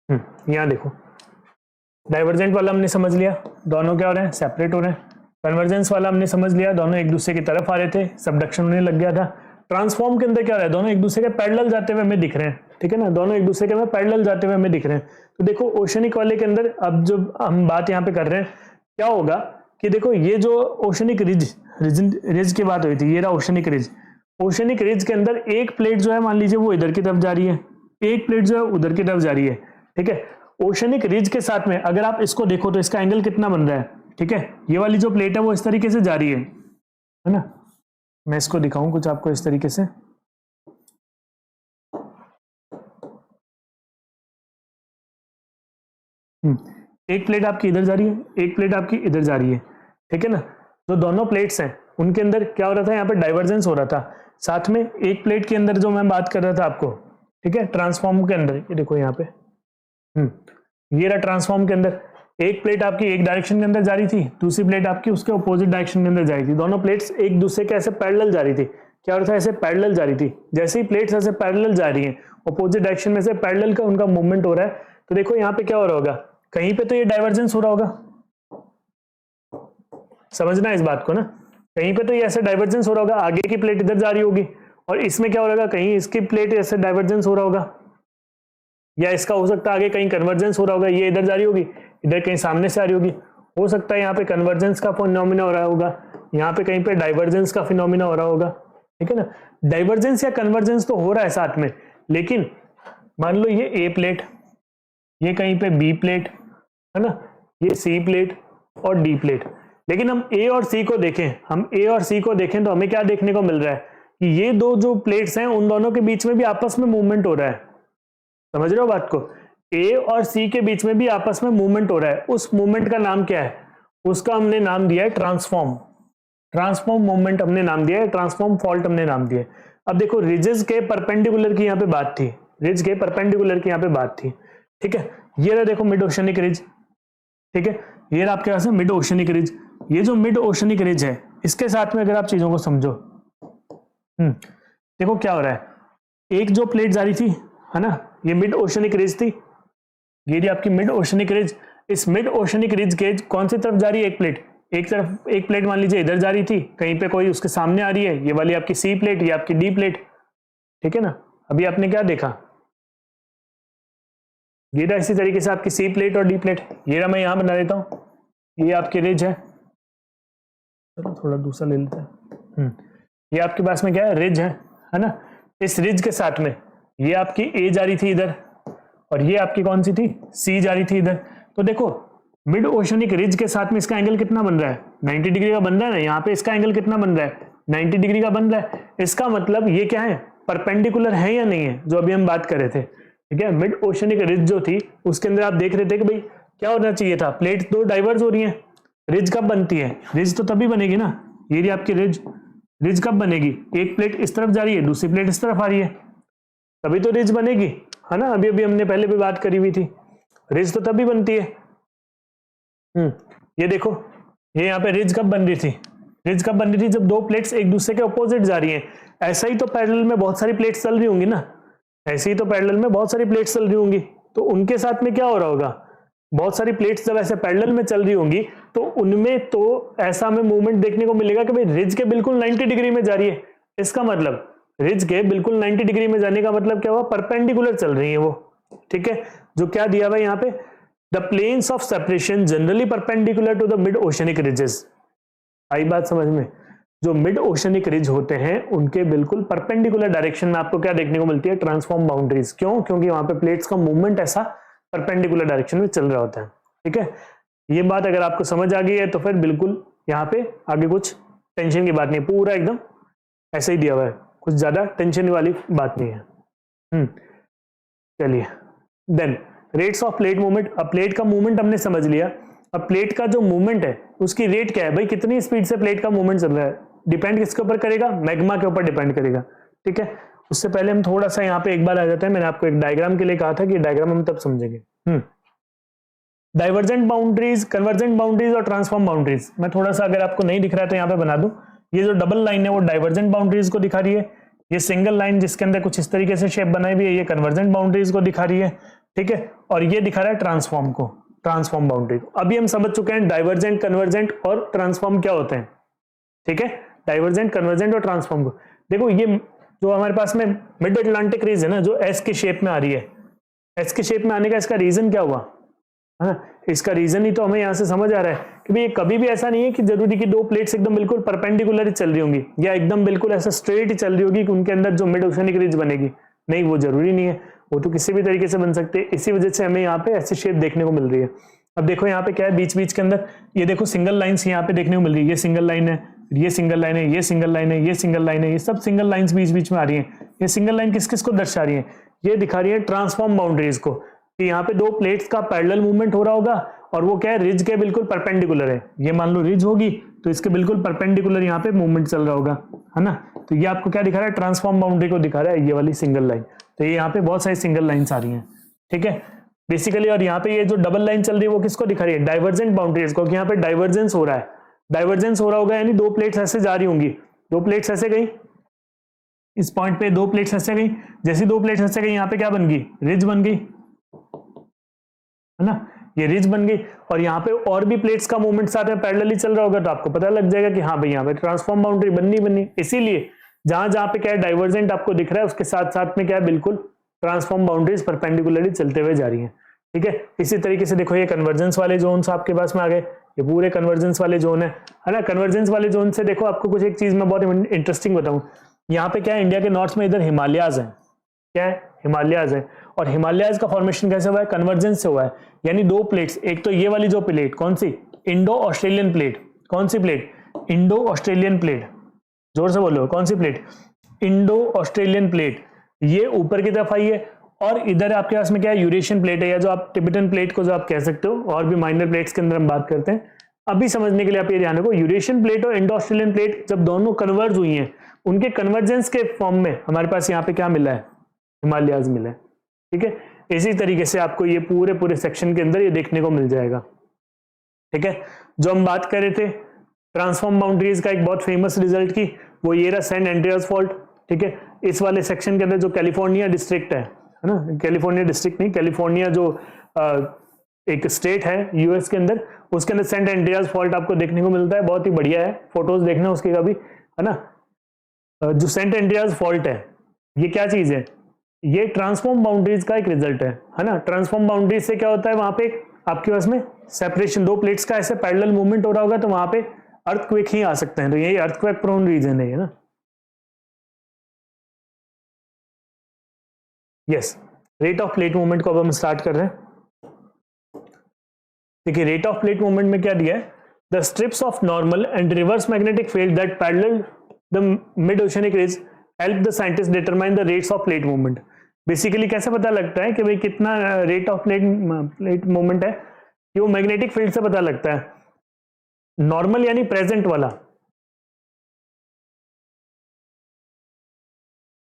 यहाँ देखो, डाइवर्जेंट वाला हमने समझ लिया, दोनों क्या हो रहे हैं, सेपरेट हो रहे हैं। कन्वर्जेंस वाला हमने समझ लिया, दोनों एक दूसरे की तरफ आ रहे थे, सबडक्शन होने लग गया था। ट्रांसफॉर्म के अंदर क्या हो रहा है, दोनों एक दूसरे के पैरेलल जाते हुए हमें दिख रहे हैं, ठीक है ना, दोनों एक दूसरे के में पैरेलल जाते हुए हमें दिख रहे हैं। तो देखो ओशनिक वाले के अंदर अब जो हम बात यहाँ पे कर रहे हैं, क्या होगा कि देखो ये जो ओशनिक रिज की बात हुई थी, ये रहा ओशनिक रिज। ओशनिक रिज के अंदर एक प्लेट जो है मान लीजिए वो इधर की तरफ जा रही है, एक प्लेट जो है उधर की तरफ जा रही है, ठीक है। ओशनिक रिज के साथ में अगर आप इसको देखो तो इसका एंगल कितना बन रहा है, ठीक है। ये वाली जो प्लेट है वो इस तरीके से जा रही है ना, मैं इसको दिखाऊं कुछ आपको इस तरीके से, एक प्लेट आपकी इधर जा रही है, एक प्लेट आपकी इधर जा रही है, ठीक है ना। तो दोनों प्लेट्स हैं उनके अंदर क्या हो रहा था, यहाँ पे डाइवर्जेंस हो रहा था। साथ में एक प्लेट के अंदर जो मैं बात कर रहा था आपको, ठीक है, ट्रांसफॉर्म के अंदर, ये देखो यहाँ पे, ये रहा ट्रांसफॉर्म के अंदर, एक प्लेट आपकी एक डायरेक्शन के अंदर जा रही थी, दूसरी प्लेट आपकी उसके अपोजिट डायरेक्शन के अंदर जा रही थी। दोनों प्लेट्स एक दूसरे के ऐसे पैरेलल जा रही थी। क्या हो रहा था, ऐसे पैरेलल जा रही थी। जैसे ही प्लेट्स ऐसे पैरेलल जा रही हैं, अपोजिट डायरेक्शन में से पैरेलल का उनका मूवमेंट हो रहा है, तो देखो यहाँ पे क्या हो रहा होगा, कहीं पे तो ये डाइवर्जेंस हो रहा होगा, समझना इस बात को ना, कहीं पे तो ये ऐसे डाइवर्जेंस हो रहा होगा, आगे की प्लेट इधर जा रही होगी और इसमें क्या हो रहा होगा, कहीं इसकी प्लेट ऐसे डाइवर्जेंस हो रहा होगा, या इसका हो सकता है आगे कहीं कन्वर्जेंस हो रहा होगा, ये इधर जा रही होगी, इधर कहीं सामने से आ रही होगी। हो सकता है यहाँ पे कन्वर्जेंस का फिनोमिना हो रहा होगा, यहाँ पे कहीं पे डाइवर्जेंस का फिनोमिना हो रहा होगा, ठीक है ना। डाइवर्जेंस या कन्वर्जेंस तो हो रहा है साथ में, लेकिन मान लो ये ए प्लेट, ये कहीं पे बी प्लेट है ना, ये सी प्लेट और डी प्लेट। लेकिन हम ए और सी को देखें, तो हमें क्या देखने को मिल रहा है कि ये दो जो प्लेट्स हैं उन दोनों के बीच में भी आपस में मूवमेंट हो रहा है। समझ रहे हो बात को, ए और सी के बीच में भी आपस में मूवमेंट हो रहा है। उस मूवमेंट का नाम क्या है, उसका हमने नाम दिया है ट्रांसफॉर्म। ट्रांसफॉर्म मूवमेंट हमने नाम दिया है, ट्रांसफॉर्म फॉल्ट हमने नाम दिया है। अब देखो रिजेस के परपेंडिकुलर की यहाँ पे बात थी, रिज के परपेंडिकुलर की यहाँ पे बात थी, ठीक है। ये रहा देखो मिड ओशनिक रिज, ठीक है, ये रहा आपके पास है मिड ओशनिक रिज। ये जो मिड ओशनिक रिज है इसके साथ में अगर आप चीजों को समझो, देखो क्या हो रहा है, एक जो प्लेट जा रही थी है ना, ये मिड ओशनिक रिज थी, ये आपकी मिड ओशनिक रिज। इस मिड ओशनिक रिज के कौन सी तरफ जा रही है, एक प्लेट, एक तरफ एक प्लेट मान लीजिए इधर जा रही थी, कहीं पे कोई उसके सामने आ रही है, ये वाली आपकी सी प्लेट, ये आपकी डी प्लेट, ठीक है ना। अभी आपने क्या देखा, ये रहा इसी तरीके से आपकी सी प्लेट और डी प्लेट, ये रहा मैं यहां बना देता हूं, ये आपकी रिज है, चलो थोड़ा दूसरा ले लेते हैं। ये आपके पास में क्या है, रिज है ना। इस रिज के साथ में ये आपकी ए जा रही थी इधर, और ये आपकी कौन सी थी, सी जा रही थी इधर। तो देखो मिड ओशनिक रिज के साथ में इसका एंगल कितना बन रहा है, 90 डिग्री का बन रहा है ना। यहाँ पे इसका एंगल कितना बन रहा है, 90 डिग्री का बन रहा है। इसका मतलब ये क्या है, परपेंडिकुलर है या नहीं है, जो अभी हम बात कर रहे थे, ठीक है। मिड ओशनिक रिज जो थी उसके अंदर आप देख रहे थे कि भाई क्या होना चाहिए था, प्लेट दो डाइवर्ज हो रही है। रिज कब बनती है, रिज तो तभी बनेगी ना, ये रही आपकी रिज। रिज कब बनेगी, एक प्लेट इस तरफ जा रही है, दूसरी प्लेट इस तरफ आ रही है, तभी तो रिज बनेगी, है ना। अभी अभी हमने पहले भी बात करी हुई थी, रिज तो तभी बनती है। ये देखो, ये यहाँ पे रिज कब बन रही थी, रिज कब बन रही थी, जब दो प्लेट्स एक दूसरे के अपोजिट जा रही हैं। ऐसा ही तो पैरेलल में बहुत सारी प्लेट्स चल रही होंगी ना, ऐसे ही तो पैरेलल में बहुत सारी प्लेट्स चल रही होंगी, तो उनके साथ में क्या हो रहा होगा, बहुत सारी प्लेट्स जब ऐसे पैरेलल में चल रही होंगी तो उनमें तो ऐसा हमें मूवमेंट देखने को मिलेगा कि भाई रिज के बिल्कुल 90 डिग्री में जा रही है। इसका मतलब रिज के बिल्कुल 90 डिग्री में जाने का मतलब क्या हुआ, परपेंडिकुलर चल रही है वो, ठीक है। जो क्या दिया हुआ यहाँ पे, the planes of separation generally perpendicular to the mid oceanic ridges. आई बात समझ में, जो मिड ओशनिक रिज होते हैं उनके बिल्कुल परपेंडिकुलर डायरेक्शन में आपको क्या देखने को मिलती है, ट्रांसफॉर्म बाउंड्रीज। क्यों, क्योंकि वहां पे प्लेट्स का मूवमेंट ऐसा परपेंडिकुलर डायरेक्शन में चल रहा होता है, ठीक है। ये बात अगर आपको समझ आ गई है तो फिर बिल्कुल यहाँ पे आगे कुछ टेंशन की बात नहीं, पूरा एकदम ऐसे ही दिया हुआ है, कुछ ज्यादा टेंशन वाली बात नहीं है। चलिए then rates of plate movement. अब प्लेट का मूवमेंट हमने समझ लिया, अब प्लेट का जो मूवमेंट है उसकी रेट क्या है, भाई कितनी स्पीड से प्लेट का मूवमेंट चल रहा है, डिपेंड किसके ऊपर करेगा, मैग्मा के ऊपर डिपेंड करेगा, ठीक है। उससे पहले हम थोड़ा सा यहाँ पे एक बार आ जाते हैं, मैंने आपको एक डायग्राम के लिए कहा था कि डायग्राम हम तब समझेंगे। डाइवर्जेंट बाउंड्रीज, कन्वर्जेंट बाउंड्रीज और ट्रांसफॉर्म बाउंड्रीज। मैं थोड़ा सा अगर आपको नहीं दिख रहा है तो यहाँ पे बना दूं, ये जो डबल लाइन है वो डाइवर्जेंट बाउंड्रीज को दिखा रही है, ये सिंगल लाइन जिसके अंदर कुछ इस तरीके से शेप बनाई हुई है ये कन्वर्जेंट बाउंड्रीज को दिखा रही है, ठीक है। और ये दिखा रहा है ट्रांसफॉर्म को, ट्रांसफॉर्म बाउंड्री को। अभी हम समझ चुके हैं डाइवर्जेंट, कन्वर्जेंट और ट्रांसफॉर्म क्या होते हैं, ठीक है। डाइवर्जेंट, कन्वर्जेंट और ट्रांसफॉर्म को देखो, ये जो हमारे पास में मिड अटलांटिक रीज है ना, जो एस के शेप में आ रही है, एस के शेप में आने का इसका रीजन क्या हुआ, है ना। इसका रीजन ही तो हमें यहाँ से समझ आ रहा है कि भाई कभी भी ऐसा नहीं है कि जरूरी कि दो प्लेट्स एकदम बिल्कुल परपेंडिकुलर ही चल रही होंगी या एकदम बिल्कुल ऐसा स्ट्रेट ही चल रही होगी कि उनके अंदर जो मिड ओशनिक रिज बनेगी, नहीं, वो जरूरी नहीं है, वो तो किसी भी तरीके से बन सकते हैं। इसी वजह से हमें यहाँ पे ऐसी शेप देखने को मिल रही है। अब देखो यहाँ पे क्या है, बीच बीच के अंदर ये देखो सिंगल लाइंस यहाँ पे देखने को मिल रही है, ये सिंगल लाइन है, ये सिंगल लाइन है, ये सिंगल लाइन है, ये सिंगल लाइन है, ये सब सिंगल लाइंस बीच बीच में आ रही हैं। ये सिंगल लाइन किस किस को दर्शा रही है, ये दिखा रही है ट्रांसफॉर्म बाउंड्रीज को, कि यहाँ पे दो प्लेट्स का पैरेलल मूवमेंट हो रहा होगा और वो क्या है, रिज के बिल्कुल परपेंडिकुलर है। ये मान लो रिज होगी तो इसके बिल्कुल परपेंडिकुलर यहाँ पे मूवमेंट चल रहा होगा, है ना। तो ये आपको क्या दिखा रहा है, ट्रांसफॉर्म बाउंड्री को दिखा रहा है, ये वाली सिंगल लाइन। तो ये यहाँ पे बहुत सारी सिंगल लाइंस आ रही हैं, ठीक है बेसिकली। और यहाँ पे ये जो डबल लाइन चल रही है वो किसको दिखा रही है, डाइवर्जेंट बाउंड्रीज को, कि यहाँ पे डाइवर्जेंस हो रहा है, डाइवर्जेंस हो रहा होगा, यानी दो प्लेट्स ऐसे जा रही होंगी, दो प्लेट्स ऐसे गई, इस पॉइंट पे दो प्लेट्स ऐसे गई, जैसी दो प्लेट्स ऐसे गई यहाँ पे क्या बन गई, रिज बन गई, है ना, ये रिज बन गई। और यहाँ पे और भी प्लेट्स का मूवमेंट साथ में पैरेलली चल रहा होगा तो आपको पता लग जाएगा कि हाँ भाई यहाँ पे ट्रांसफॉर्म बाउंड्री बननी। इसीलिए जहां जहां पे क्या है डाइवर्जेंट आपको दिख रहा है उसके साथ साथ में क्या है, बिल्कुल ट्रांसफॉर्म बाउंड्रीज परपेंडिकुलरली चलते हुए जा रही हैं, ठीक है। इसी तरीके से देखो ये कन्वर्जेंस वाले जोन्स आपके पास में आ गए, ये पूरे कन्वर्जेंस वाले जोन है ना। कन्वर्जेंस वाले जोन से देखो आपको कुछ एक चीज मैं बहुत इंटरेस्टिंग बताऊं, यहाँ पे क्या है, इंडिया के नॉर्थ में इधर हिमालयाज है, क्या है, हिमालयाज है। और हिमालयाज का फॉर्मेशन कैसे हुआ है, कन्वर्जेंस से हुआ है, यानी दो प्लेट्स, एक तो ये वाली जो प्लेट कौन सी, इंडो ऑस्ट्रेलियन प्लेट, कौन सी प्लेट, इंडो ऑस्ट्रेलियन प्लेट, जोर से बोलो कौन सी प्लेट, इंडो ऑस्ट्रेलियन प्लेट, ये ऊपर की तरफ आई है। और इधर आपके पास में क्या है, यूरेशियन प्लेट है, या जो आप टिबेटन प्लेट को जो आप कह सकते हो, और भी माइनर प्लेट्स के अंदर हम बात करते हैं। अभी समझने के लिए आप ये ध्यान रखो, यूरेशियन प्लेट और इंडो ऑस्ट्रेलियन प्लेट जब दोनों कन्वर्ज हुई हैं, उनके कन्वर्जेंस के फॉर्म में हमारे पास यहाँ पे क्या मिला है, हिमालयाज मिला है। ठीक है, इसी तरीके से आपको ये पूरे सेक्शन के अंदर ये देखने को मिल जाएगा। ठीक है, जो हम बात कर रहे थे ट्रांसफॉर्म बाउंड्रीज का एक बहुत फेमस रिजल्ट की, वो ये रहा सैन एंड्रियास फॉल्ट। ठीक है, इस वाले सेक्शन के अंदर जो कैलिफोर्निया डिस्ट्रिक्ट है ना, कैलिफोर्निया डिस्ट्रिक्ट नहीं, कैलिफोर्निया जो एक स्टेट है यूएस के अंदर, उसके अंदर सेंट एंड्रियास फॉल्ट आपको देखने को मिलता है। बहुत ही बढ़िया है, फोटोज देखना उसकी कभी, है ना। जो सेंट एंड्रियास फॉल्ट है ये क्या चीज है, ये ट्रांसफॉर्म बाउंड्रीज का एक रिजल्ट है ना। ट्रांसफॉर्म बाउंड्रीज से क्या होता है, वहां पे आपके पास में सेपरेशन, दो प्लेट्स का ऐसे पैरेलल मूवमेंट हो रहा होगा तो वहां पे अर्थक्वेक ही आ सकते हैं। तो यही अर्थक्वेक प्रोन रीजन है ना। Yes, rate of plate movement को अब हम स्टार्ट कर रहे हैं। देखिए रेट ऑफ प्लेट मूवमेंट में क्या दिया है, the strips of normal and reverse magnetic field that parallel the mid oceanic ridge help the scientist determine the rates of plate movement. Basically कैसे पता लगता है कि भाई कितना रेट ऑफ प्लेट मूवमेंट है, कि वो मैग्नेटिक फील्ड से पता लगता है। नॉर्मल यानी प्रेजेंट वाला,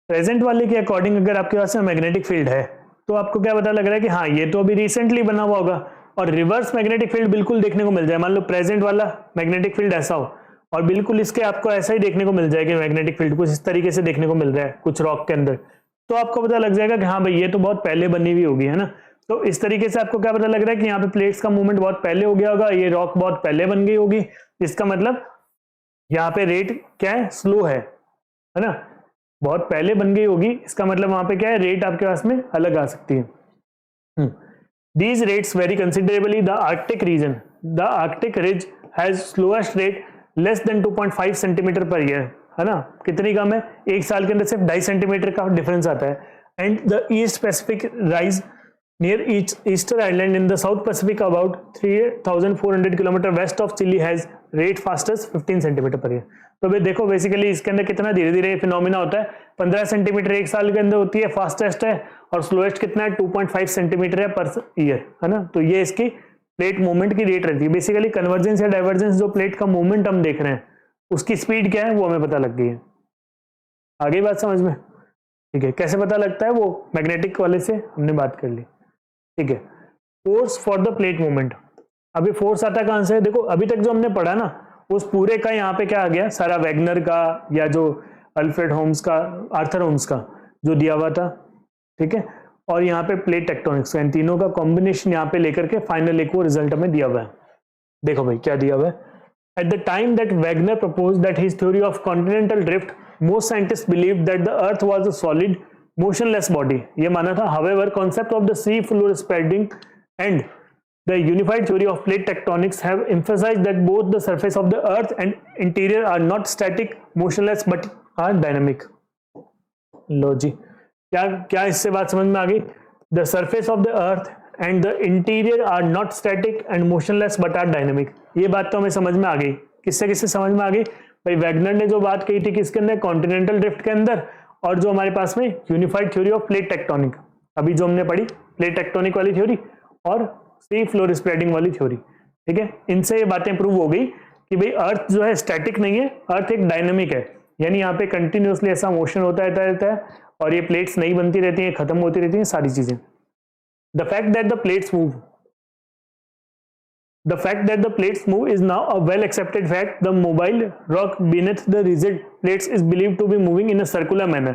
प्रेजेंट वाले के अकॉर्डिंग अगर आपके पास में मैग्नेटिक फील्ड है तो आपको क्या पता लग रहा है कि हाँ ये तो अभी रिसेंटली बना हुआ होगा। और रिवर्स मैग्नेटिक फील्ड बिल्कुल देखने को मिल जाए, मान लो प्रेजेंट वाला मैग्नेटिक फील्ड ऐसा हो और बिल्कुल इसके आपको ऐसा ही देखने को मिल जाएगा, मैग्नेटिक फील्ड कुछ इस तरीके से देखने को मिल रहा है कुछ रॉक के अंदर, तो आपको पता लग जाएगा कि हाँ भाई ये तो बहुत पहले बनी हुई होगी, है ना। तो इस तरीके से आपको क्या पता लग रहा है कि यहाँ पे प्लेट्स का मूवमेंट बहुत पहले हो गया होगा, ये रॉक बहुत पहले बन गई होगी। इसका मतलब यहाँ पे रेट क्या है, स्लो है ना, बहुत पहले बन गई होगी। इसका मतलब वहां पे क्या है, रेट आपके पास में अलग आ सकती है। These rates vary considerably. The Arctic region, the Arctic ridge has slowest rate less than 2.5 centimetre per year, है ना। कितनी कम है, एक साल के अंदर सिर्फ 2.5 सेंटीमीटर का डिफरेंस आता है। And the East Pacific Rise near Easter Island in the South Pacific about 3400 kilometre west of Chile has rate fastest 15 centimetre per year. तो भाई देखो बेसिकली इसके अंदर कितना धीरे धीरे फिनोमिना होता है, 15 सेंटीमीटर एक साल के अंदर होती है, फास्टेस्ट है, और स्लोएस्ट कितना है 2.5 सेंटीमीटर है पर ईयर, है ना। तो ये इसकी प्लेट मूवमेंट की रेट रहती है। बेसिकली कन्वर्जेंस या डाइवर्जेंस जो प्लेट का मूवमेंट हम देख रहे हैं उसकी स्पीड क्या है वो हमें पता लग गई है। आगे बात समझ में, ठीक है। कैसे पता लगता है, वो मैग्नेटिक वाले से हमने बात कर ली, ठीक है। Force for the plate movement, अभी फोर्स आता कहां से है, देखो अभी तक जो हमने पढ़ा ना उस पूरे का यहाँ पे क्या आ गया, सारा वैगनर का या जो अल्फ्रेड होम्स का, आर्थर होम्स का जो दिया हुआ था, ठीक है। और यहाँ पे प्लेट टेक्टोनिक्स, इन तीनों का कॉम्बिनेशन यहाँ पे लेकर के फाइनल एक वो रिजल्ट हमें दिया हुआ है। देखो भाई क्या दिया हुआ है, at the time that Wagner proposed that his theory of continental drift most scientist believed that the earth was a solid motionless body, ये माना था। However concept of the C floor spreading and the unified theory of plate tectonics have emphasized that both the surface of the earth and interior are not static motionless but are dynamic। लो जी, क्या क्या इससे बात समझ में आ गई, the surface of the earth and the interior are not static and motionless but are dynamic। ये बात तो हमें समझ में आ गई। किससे किससे समझ में आ गई भाई, वैगनर ने जो बात कही थी किसके अंदर, कॉन्टिनेंटल ड्रिफ्ट के अंदर, और जो हमारे पास में unified theory of plate tectonic, अभी जो हमने पढ़ी प्लेट टेक्टोनिक वाली थ्योरी और सी फ्लोर स्प्रेडिंग वाली थ्योरी, ठीक है। इनसे ये बातें प्रूव हो गई कि भाई अर्थ जो है स्टैटिक नहीं है, अर्थ एक डायनेमिक है, यानी यहाँ पे कंटिन्यूअसली ऐसा मोशन होता रहता है और ये प्लेट्स नहीं बनती रहती हैं, खत्म होती रहती हैं सारी चीजें। The fact that the plates move, the fact that the plates move is now a well accepted fact. The mobile rock beneath the rigid plates is believed to be moving in a circular manner.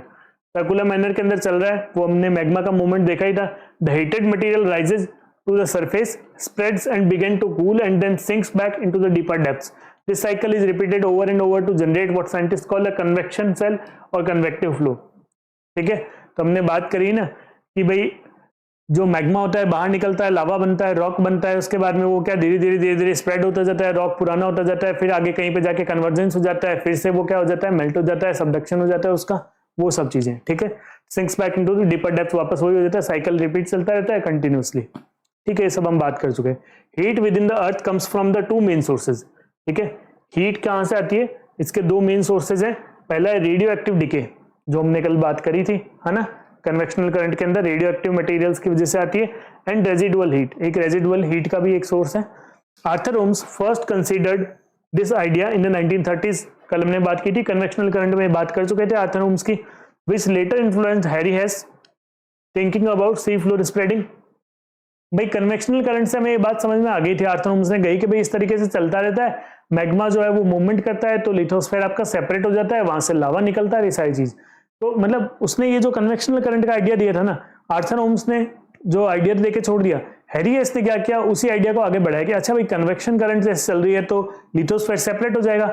Circular manner के अंदर चल रहा है, वो हमने magma का movement देखा ही था। The heated material rises to the surface, spreads and begin to cool and then sinks back into the deeper depths. This cycle is repeated over and over to generate what scientists call a convection cell or convective flow। ठीक है, तो हमने बात करी ना कि भाई जो मैग्मा होता है बाहर निकलता है, लावा बनता है, रॉक बनता है, उसके बाद में वो क्या धीरे धीरे स्प्रेड होता जाता है, रॉक पुराना होता जाता है, फिर आगे कहीं पे जाके कन्वर्जेंस हो जाता है, फिर से वो क्या हो जाता है, मेल्ट हो जाता है, सबडक्शन हो जाता है उसका, वो सब चीजें, ठीक है। Sinks back into the deeper depth, वापस वही हो जाता है, साइकिल रिपीट चलता रहता है कंटिन्यूअसली, ठीक है। ये सब हम बात कर चुके हैं। Heat with in the earth comes from the two main sources, ठीक है। हीट कहां से आती है, इसके दो मेन सोर्सेज हैं। पहला है रेडियो एक्टिव डिके, जो हमने कल बात करी थी, है ना, कन्वेक्शनल करंट के अंदर रेडियो एक्टिव मटेरियल्स की वजह से आती है। एंड रेजिडुअल हीट, एक रेजिडुअल हीट का भी एक सोर्स है। Arthur Holmes first considered this idea in the 1930s। कल हमने बात की थी कन्वेक्शनल करंट में, बात कर चुके थे आर्थर ओम्स की, which later influenced Harry Hess thinking about sea floor spreading. भाई कन्वेक्शनल करंट से हमें ये बात समझ में आ गई थी, आर्थर ओम्स ने कही कि भाई इस तरीके से चलता रहता है, मैग्मा जो है वो मूवमेंट करता है तो लिथोस्फेयर आपका सेपरेट हो जाता है, वहां से लावा निकलता है, ये सारी चीज। तो मतलब उसने ये जो कन्वेक्शनल करंट का आइडिया दिया था ना, आर्थर ओम्स ने जो आइडिया देके छोड़ दिया, हैरी हेस ने क्या किया, उसी आइडिया को आगे बढ़ाया कि अच्छा भाई कन्वेक्शन करंट जैसे चल रही है तो लिथोस्फेयर सेपरेट हो जाएगा,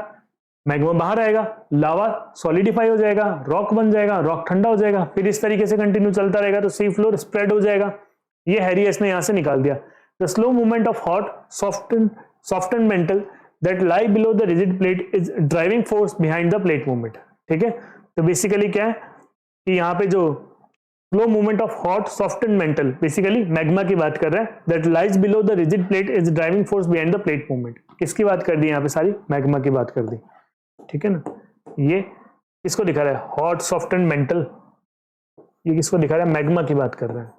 मैग्मा बाहर आएगा, लावा सॉलिडिफाई हो जाएगा, रॉक बन जाएगा, रॉक ठंडा हो जाएगा, फिर इस तरीके से कंटिन्यू चलता रहेगा तो सी फ्लोर स्प्रेड हो जाएगा। ये हैरी हेस ने यहां से निकाल दिया। The slow movement of hot soften metal that lie below the rigid plate is driving force behind the plate movement. ठीक है, तो बेसिकली क्या है कि यहाँ पे जो slow movement of hot soften metal, basically magma की बात कर रहा है, that lies below the rigid plate is driving force behind the plate movement. किसकी बात कर दी यहाँ पे, सारी मैग्मा की बात कर दी। ठीक है ना, ये किसको दिखा रहा है, हॉट सॉफ्टन मेटल, ये किसको दिखा रहा है, मैग्मा की बात कर रहा है।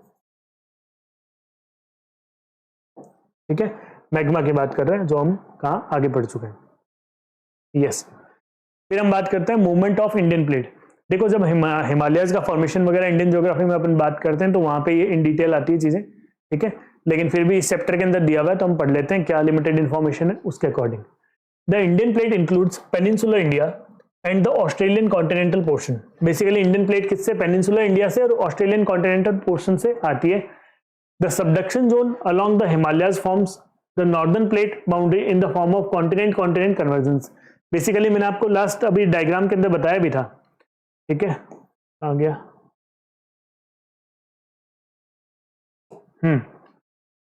ठीक है, मैग्मा की बात कर रहे हैं जो हम कहाँ आगे बढ़ चुके हैं। यस, फिर हम बात करते हैं मूवमेंट ऑफ इंडियन प्लेट। देखो जब हिमालयस का फॉर्मेशन वगैरह इंडियन ज्योग्राफी में अपन बात करते हैं तो वहां पे ये इन डिटेल आती है चीजें। ठीक है, लेकिन फिर भी इस चैप्टर के अंदर दिया हुआ है तो हम पढ़ लेते हैं क्या लिमिटेड इंफॉर्मेशन है उसके according. The Indian plate includes peninsular India and the Australian continental portion. Basically Indian plate किससे, पेनिनसुलर इंडिया से और ऑस्ट्रेलियन कॉन्टिनेंटल पोर्शन से आती है। The subduction zone along the Himalayas forms the northern plate boundary in the form of continent continent convergence. Basically मैंने आपको last अभी diagram के अंदर बताया भी था। ठीक है, आ गया,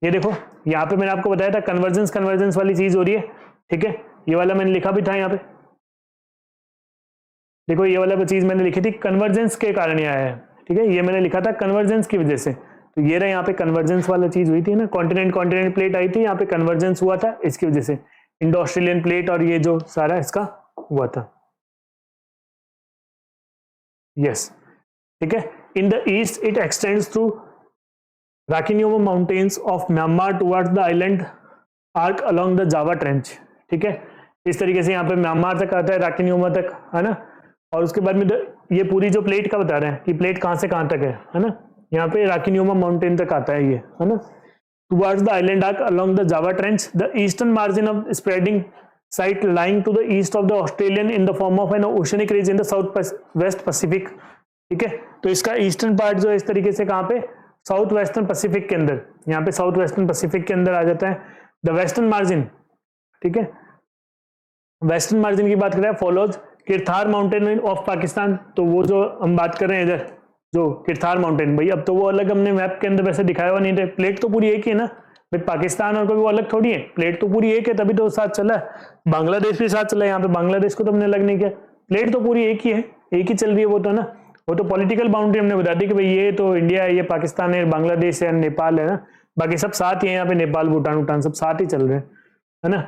ये देखो यहाँ पे मैंने आपको बताया था कन्वर्जेंस कन्वर्जेंस वाली चीज हो रही है। ठीक है, ये वाला मैंने लिखा भी था यहाँ पे, देखो ये वाला चीज मैंने लिखी थी कन्वर्जेंस के कारण आया है। ठीक है, ये मैंने लिखा था कन्वर्जेंस की वजह से, तो ये रहा यहाँ पे कन्वर्जेंस वाला चीज हुई थी ना, कॉन्टिनेंट कॉन्टिनेंट प्लेट आई थी, यहाँ पे कन्वर्जेंस हुआ था इसकी वजह से, इंडो ऑस्ट्रेलियन प्लेट और ये जो सारा इसका हुआ था। यस, ठीक है, in the east it extends through Rakhine Yoma mountains of Myanmar towards the island arc along the Java trench. ठीक है, इस तरीके से यहाँ पे म्यांमार तक आता है, राकिन्योमा तक, है ना, और उसके बाद में ये पूरी जो प्लेट का बता रहे हैं कि प्लेट कहाँ से कहाँ तक है ना, यहाँ पे राकिन्योमा माउंटेन तक आता है ये, है ना, towards the island arc along the Java trench the eastern margin of spreading site lying to the east of the Australian in the form of an oceanic ridge in the south west Pacific. ठीक है, तो इसका eastern part जो है इस तरीके से कहाँ पे, साउथ वेस्टर्न पैसिफिक के अंदर, यहाँ पे साउथ वेस्टर्न पैसिफिक के अंदर आ जाता है। द वेस्टर्न मार्जिन, ठीक है, वेस्टर्न मार्जिन की बात करें फॉलोज किरथार माउंटेन ऑफ पाकिस्तान, तो वो जो हम बात कर रहे हैं इधर जो किरथार माउंटेन, भाई अब तो वो अलग हमने मैप के अंदर वैसे दिखाया हुआ नहीं थे, प्लेट तो पूरी एक ही है ना भाई, पाकिस्तान और कोई वो अलग थोड़ी है, प्लेट तो पूरी एक है, तभी तो साथ चला है। बांग्लादेश भी साथ चला है, यहाँ पे बांग्लादेश को तो हमने अलग नहीं किया, प्लेट तो पूरी एक ही है, एक ही चल रही है वो तो ना, वो तो पॉलिटिकल बाउंड्री हमने बता दी कि भाई ये तो इंडिया है, ये पाकिस्तान है, बांग्लादेश है, नेपाल है ना, बाकी सब साथ ही है, यहाँ पे नेपाल भूटान भूटान सब साथ ही चल रहे हैं, है ना।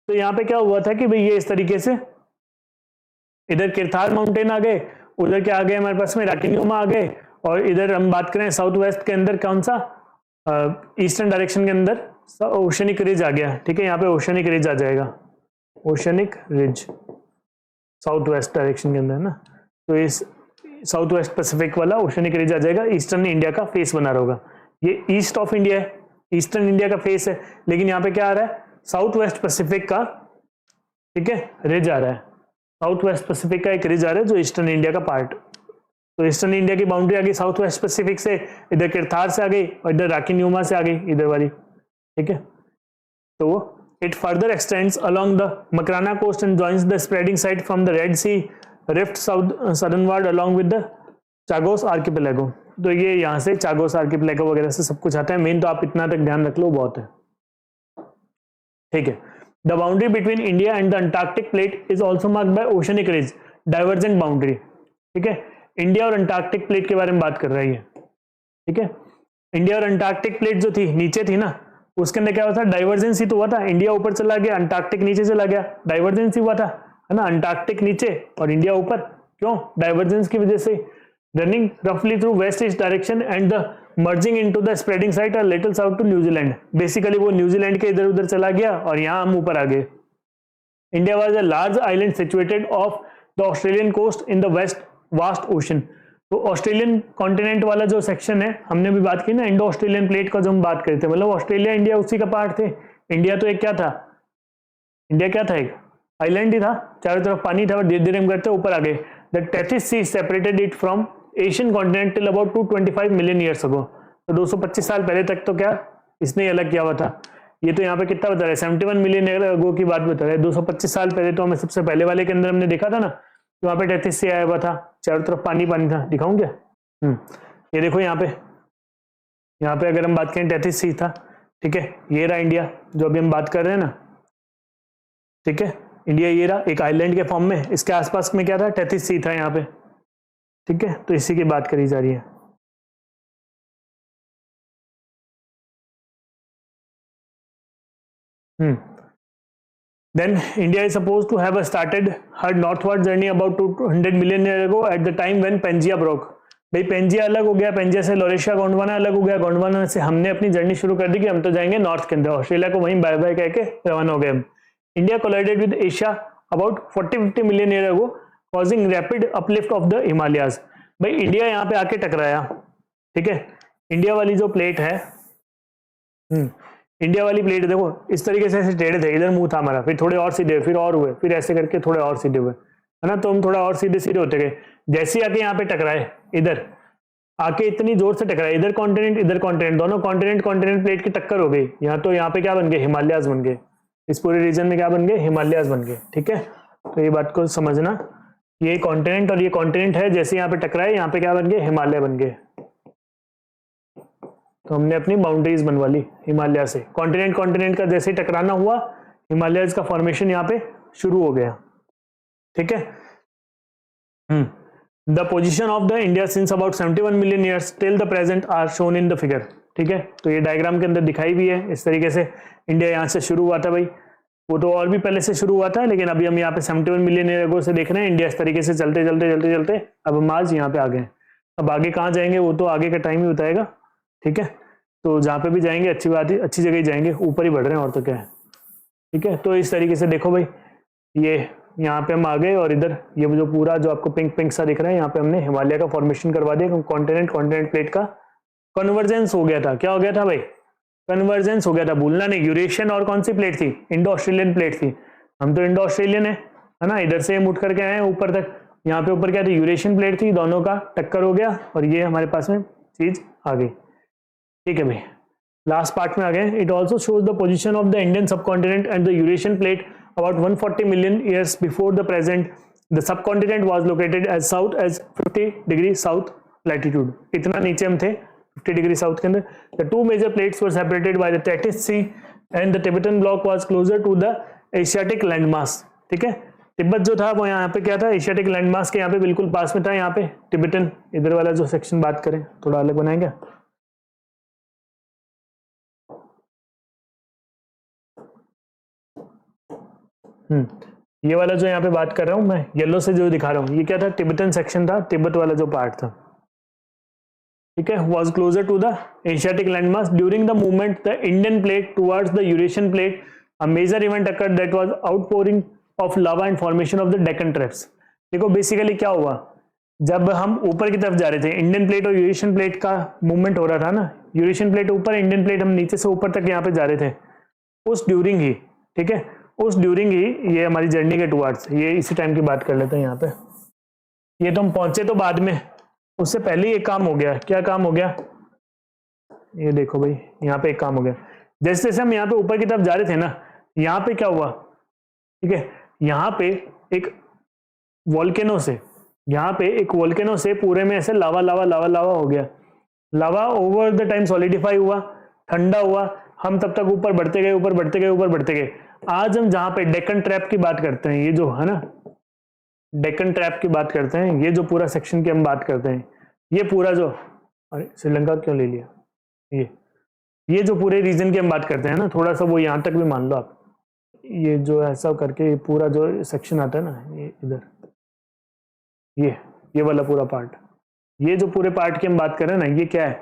तो यहाँ पे क्या हुआ था कि भाई ये इस तरीके से इधर किरथार माउंटेन आ गए, उधर क्या आ गए हमारे पास में राकिन्योमा आ गए, और इधर हम बात करें साउथ वेस्ट के अंदर कौन सा, ईस्टर्न डायरेक्शन के अंदर ओशनिक रिज आ गया। ठीक है, यहाँ पे ओशनिक रिज आ जाएगा, oceanic ridge south west direction के अंदर ना, तो इस साउथ वेस्ट पैसिफिक वाला ओशनिक रिज आ जाएगा, ईस्टर्न इंडिया का फेस बना रहेगा, ये ईस्ट ऑफ इंडिया है, ईस्टर्न इंडिया का फेस है, लेकिन यहाँ पे क्या आ रहा है, साउथ वेस्ट पैसिफिक का, ठीक है, रिज आ रहा है, साउथ वेस्ट पैसिफिक का एक रिज आ रहा है जो ईस्टर्न इंडिया का पार्ट, तो ईस्टर्न इंडिया की बाउंड्री आ गई साउथ वेस्ट पैसिफिक से, इधर किरथार से आ गई और इधर राकिन्योमा से आ गई इधर वाली। ठीक है, तो it further extends along the Makran coast and joins the spreading site from the Red Sea rift southward along with the Chagos archipelago. तो ये यहाँ से चागोस आर्किपेलागो वगैरह से सब कुछ आता है, मेन तो आप इतना तक ध्यान रख लो बहुत है। ठीक है, the boundary between India and the Antarctic plate is also marked by oceanic ridge divergent boundary. ठीक है, इंडिया और अंटार्कटिक प्लेट के बारे में बात कर रही है। ठीक है, इंडिया और अंटार्कटिक प्लेट जो थी नीचे थी ना, उसके अंदर क्या हुआ था, डाइवर्जेंस ही तो हुआ था, इंडिया ऊपर चला गया, अंटार्कटिक नीचे चला गया, डाइवर्जेंस ही हुआ था, है ना, अंटार्कटिक नीचे और इंडिया ऊपर, क्यों, डाइवर्जेंस की वजह से, रनिंग रफली through west east direction and the merging into the spreading site और little south to New Zealand. Basically वो न्यूजीलैंड के इधर उधर चला गया और यहाँ हम ऊपर आ गए। India was a large island situated off the Australian coast in the west vast ocean. तो ऑस्ट्रेलियन कॉन्टिनेंट वाला जो सेक्शन है, हमने भी बात की ना इंडो ऑस्ट्रेलियन प्लेट का, जो हम बात करते हैं, मतलब ऑस्ट्रेलिया इंडिया उसी का पार्ट थे। इंडिया तो एक क्या था, इंडिया क्या था, एक आइलैंड ही था, चारों तरफ पानी था, धीरे धीरे हम करते ऊपर आ गए। The Tethys sea separated it from Asian continent till about 225 million years ago. तो 225 साल पहले तक तो क्या इसने अलग किया हुआ था। ये तो यहाँ पे कितना बता रहा है, 71 मिलियन ईयर अगो की बात बता रहा है। 225 साल पहले तो हमें सबसे पहले वाले के अंदर हमने देखा था ना, तो वहाँ पे टेथिस सी आया हुआ था, चारों तरफ पानी पानी था। दिखाऊं क्या? ये देखो यहाँ पे अगर हम बात करें टेथिस सी था, ठीक है, ये रहा इंडिया जो अभी हम बात कर रहे हैं ना, ठीक है, इंडिया ये रहा एक आइलैंड के फॉर्म में, इसके आसपास में क्या था, टेथिस सी था यहाँ पे, ठीक है, तो इसी की बात करी जा रही है। Then India is supposed to have started her northward journey about 200 million years ago at the time when Pangaea broke। भाई पेंजिया अलग हो गया, पेंजिया से लोरेशिया गोंडवाना अलग हो गया, गोंडवाना से हमने अपनी जर्नी शुरू कर दी कि हम तो जाएंगे नॉर्थ के अंदर, ऑस्ट्रेलिया को वहीं बाय बाय कह के रवाना हो गए हम। India collided with Asia about 40-50 million year ago causing rapid uplift of the Himalayas. भाई इंडिया यहाँ पे आके टकराया, ठीक है, इंडिया वाली जो प्लेट है, इंडिया वाली प्लेट देखो इस तरीके से ऐसे टेढ़े थे, इधर मुंह था हमारा, फिर थोड़े और सीधे, फिर और हुए, फिर ऐसे करके थोड़े और सीधे हुए, है ना, तो हम थोड़ा और सीधे सीधे होते गए। जैसे ही आके यहाँ पे टकराए, इधर आके इतनी जोर से टकराए, इधर कॉन्टिनेंट, दोनों कॉन्टिनेंट प्लेट की टक्कर हो गई। तो यहाँ पे क्या बन गए, हिमालयाज बन गए। इस पूरे रीजन में क्या बन गए, हिमालयाज बन गए, ठीक है। तो ये बात को समझना, ये कॉन्टिनेंट और ये कॉन्टिनेंट है, जैसे यहाँ पे टकराए, यहाँ पे क्या बन गए, हिमालय बन गए। तो हमने अपनी बाउंड्रीज बनवा ली हिमालय से। कॉन्टिनेंट का जैसे टकराना हुआ, हिमालयज का फॉर्मेशन यहाँ पे शुरू हो गया, ठीक है। The position of the India since about 71 million years till the present are shown in the figure, ठीक है। तो ये डायग्राम के अंदर दिखाई भी है इस तरीके से। इंडिया यहाँ से शुरू हुआ था भाई, वो तो और भी पहले से शुरू हुआ था, लेकिन अभी हम यहाँ पे 71 मिलियन ईयर अगो से देख रहे हैं। इंडिया इस तरीके से चलते चलते अब हम आज यहाँ पे आ गए। अब आगे कहाँ जाएंगे वो तो आगे का टाइम ही बताएगा, ठीक है। तो जहाँ पे भी जाएंगे अच्छी बात है, अच्छी जगह ही जाएंगे, ऊपर ही बढ़ रहे हैं और तो क्या है, ठीक है। तो इस तरीके से देखो भाई, ये यहाँ पे हम आ गए और इधर ये जो पूरा जो आपको पिंक सा दिख रहा है, यहाँ पे हमने हिमालय का फॉर्मेशन करवा दिया। कॉन्टिनेंट प्लेट का कन्वर्जेंस हो गया था। क्या हो गया था भाई, कन्वर्जेंस हो गया था, भूलना नहीं। यूरेशियन और कौन सी प्लेट थी, इंडो ऑस्ट्रेलियन प्लेट थी। हम तो इंडो ऑस्ट्रेलियन है ना, इधर से हम उठ करके आए ऊपर तक। यहाँ पे ऊपर क्या थी, यूरेशियन प्लेट थी, दोनों का टक्कर हो गया और ये हमारे पास में चीज आ गई, ठीक है भाई। लास्ट पार्ट में आ गए। It also shows the position of the Indian subcontinent and the Eurasian plate about 140 million years before the present. The subcontinent was located as south as 50 degree south latitude. इतना नीचे हम थे 50 degree south के अंदर। The two major plates were separated by the Tethys Sea and the Tibetan block was closer to the Asiatic landmass, ठीक है। तिब्बत जो था वो यहाँ पे क्या था, एशियाटिक लैंडमास के यहाँ पे बिल्कुल पास में था। यहाँ पे टिबेटन, इधर वाला जो सेक्शन बात करें थोड़ा अलग बनाएंगे। ये वाला जो यहाँ पे बात कर रहा हूं मैं, येलो से जो दिखा रहा हूं, ये क्या था, टिबेटन सेक्शन था, तिब्बत वाला जो पार्ट था, ठीक है। Was closer to the Asiatic landmass during the movement the Indian plate towards the Eurasian plate. A major event occurred that was outpouring of lava and formation of the Deccan traps. देखो basically क्या हुआ, जब हम ऊपर की तरफ जा रहे थे, इंडियन प्लेट और यूरेशियन प्लेट का मूवमेंट हो रहा था ना, यूरेशियन प्लेट ऊपर, इंडियन प्लेट हम नीचे से ऊपर तक यहाँ पे जा रहे थे, उस ड्यूरिंग ही, ठीक है, उस ड्यूरिंग ही ये हमारी जर्नी के टुवर्ड्स, ये इसी टाइम की बात कर लेते हैं यहाँ पे। ये तो हम पहुंचे तो बाद में, उससे पहले ही एक काम हो गया। क्या काम हो गया, ये देखो भाई, यहाँ पे एक काम हो गया। जैसे जैसे हम यहाँ पे ऊपर की तरफ जा रहे थे ना, यहाँ पे क्या हुआ, ठीक है, यहाँ पे एक वोल्केनो से, यहाँ पे एक वोल्केनो से पूरे में ऐसे लावा लावा लावा लावा हो गया। लावा ओवर द टाइम सॉलिडिफाई हुआ, ठंडा हुआ, हम तब तक ऊपर बढ़ते गए, ऊपर बढ़ते गए, ऊपर बढ़ते गए। आज हम जहां पे डेक्कन ट्रैप की बात करते हैं, ये जो है ना डेक्कन ट्रैप की बात करते हैं, ये जो पूरा सेक्शन की हम बात करते हैं, ये पूरा जो, अरे श्रीलंका क्यों ले लिया, ये जो पूरे रीजन की हम बात करते हैं ना, थोड़ा सा वो यहां तक भी मान लो आप, ये जो ऐसा करके ये पूरा जो सेक्शन आता है ना, ये इधर, ये वाला पूरा पार्ट, ये जो पूरे पार्ट की हम बात कर रहे हैं ना, ये क्या है,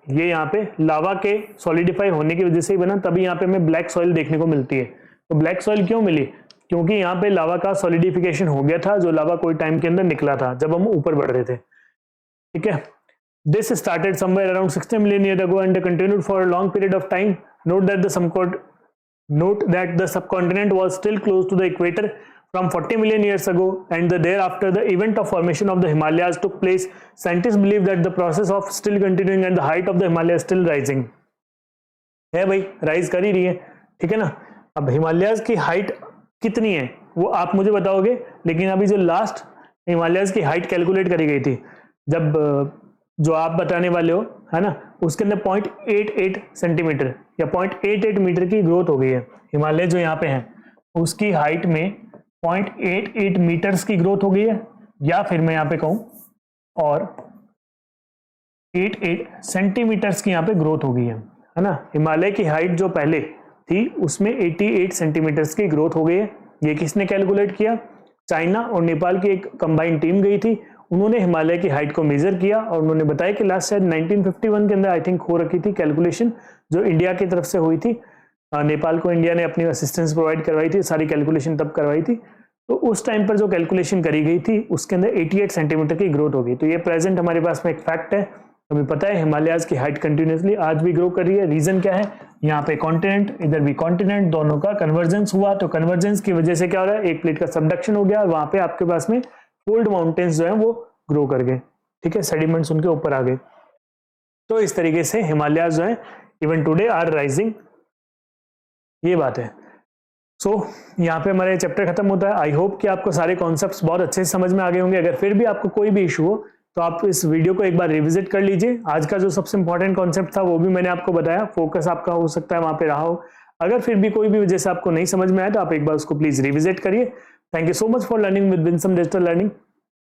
ये यहाँ पे लावा के सॉलिडिफाई होने की वजह से ही बना, तभी यहाँ पे हमें ब्लैक सॉइल देखने को मिलती है। तो ब्लैक सॉइल क्यों मिली? क्योंकि यहाँ पे लावा का सॉलिडिफिकेशन हो गया था, जो लावा कोई टाइम के अंदर निकला था जब हम ऊपर बढ़ रहे थे। ठीक है, this started somewhere around 60 million year ago and continued for a long period of time. Note that the subcontinent was still close to the equator from 40 million years ago, and thereafter the event of formation of the Himalayas took place. Scientists believe that the process of still continuing and the height of the Himalayas still rising. है भाई, rise कर ही रही है। ठीक है ना। अब हिमालयाज की हाइट कितनी है वो आप मुझे बताओगे, लेकिन अभी जो लास्ट हिमालयाज की हाइट कैलकुलेट करी गई थी, जब जो आप बताने वाले हो है ना, उसके अंदर 0.88 सेंटीमीटर या 0.88 मीटर की ग्रोथ हो गई है। हिमालय जो यहाँ पे है उसकी हाइट में 0.88 मीटर्स की ग्रोथ हो गई है, या फिर मैं यहाँ पे कहूँ और 88 सेंटीमीटर्स की यहाँ पे ग्रोथ हो गई है ना। हिमालय की हाइट जो पहले थी उसमें 88 सेंटीमीटर्स की ग्रोथ हो गई है। ये किसने कैलकुलेट किया? चाइना और नेपाल की एक कंबाइंड टीम गई थी, उन्होंने हिमालय की हाइट को मेजर किया और उन्होंने बताया कि लास्ट शायद 1951 के अंदर आई थिंक हो रखी थी कैलकुलेशन, जो इंडिया की तरफ से हुई थी। नेपाल को इंडिया ने अपनी असिस्टेंस प्रोवाइड करवाई थी, सारी कैलकुलेशन तब करवाई थी। तो उस टाइम पर जो कैलकुलेशन करी गई थी उसके अंदर 88 सेंटीमीटर की ग्रोथ हो गई। तो ये प्रेजेंट हमारे पास में एक फैक्ट है, हमें पता है हिमालयाज की हाइट कंटिन्यूसली आज भी ग्रो कर रही है। रीजन क्या है? यहाँ पे कॉन्टिनेंट, इधर भी कॉन्टिनेंट, दोनों का कन्वर्जेंस हुआ। तो कन्वर्जेंस की वजह से क्या हो रहा है? एक प्लेट का सबडक्शन हो गया और वहां पे आपके पास में फोल्ड माउंटेन्स जो है वो ग्रो कर गए। ठीक है, सेडिमेंट्स उनके ऊपर आ गए। तो इस तरीके से हिमालयाज जो है इवन टुडे आर राइजिंग, ये बात है। सो यहाँ पे हमारा चैप्टर खत्म होता है। आई होप कि आपको सारे कॉन्सेप्ट्स बहुत अच्छे से समझ में आ गए होंगे। अगर फिर भी आपको कोई भी इशू हो तो आप इस वीडियो को एक बार रिविजिट कर लीजिए। आज का जो सबसे इंपॉर्टेंट कॉन्सेप्ट था वो भी मैंने आपको बताया, फोकस आपका हो सकता है वहां पे रहा हो। अगर फिर भी कोई भी वजह से आपको नहीं समझ में आया तो आप एक बार उसको प्लीज रिविजिट करिए। Thank you so much for learning with Winsome digital learning.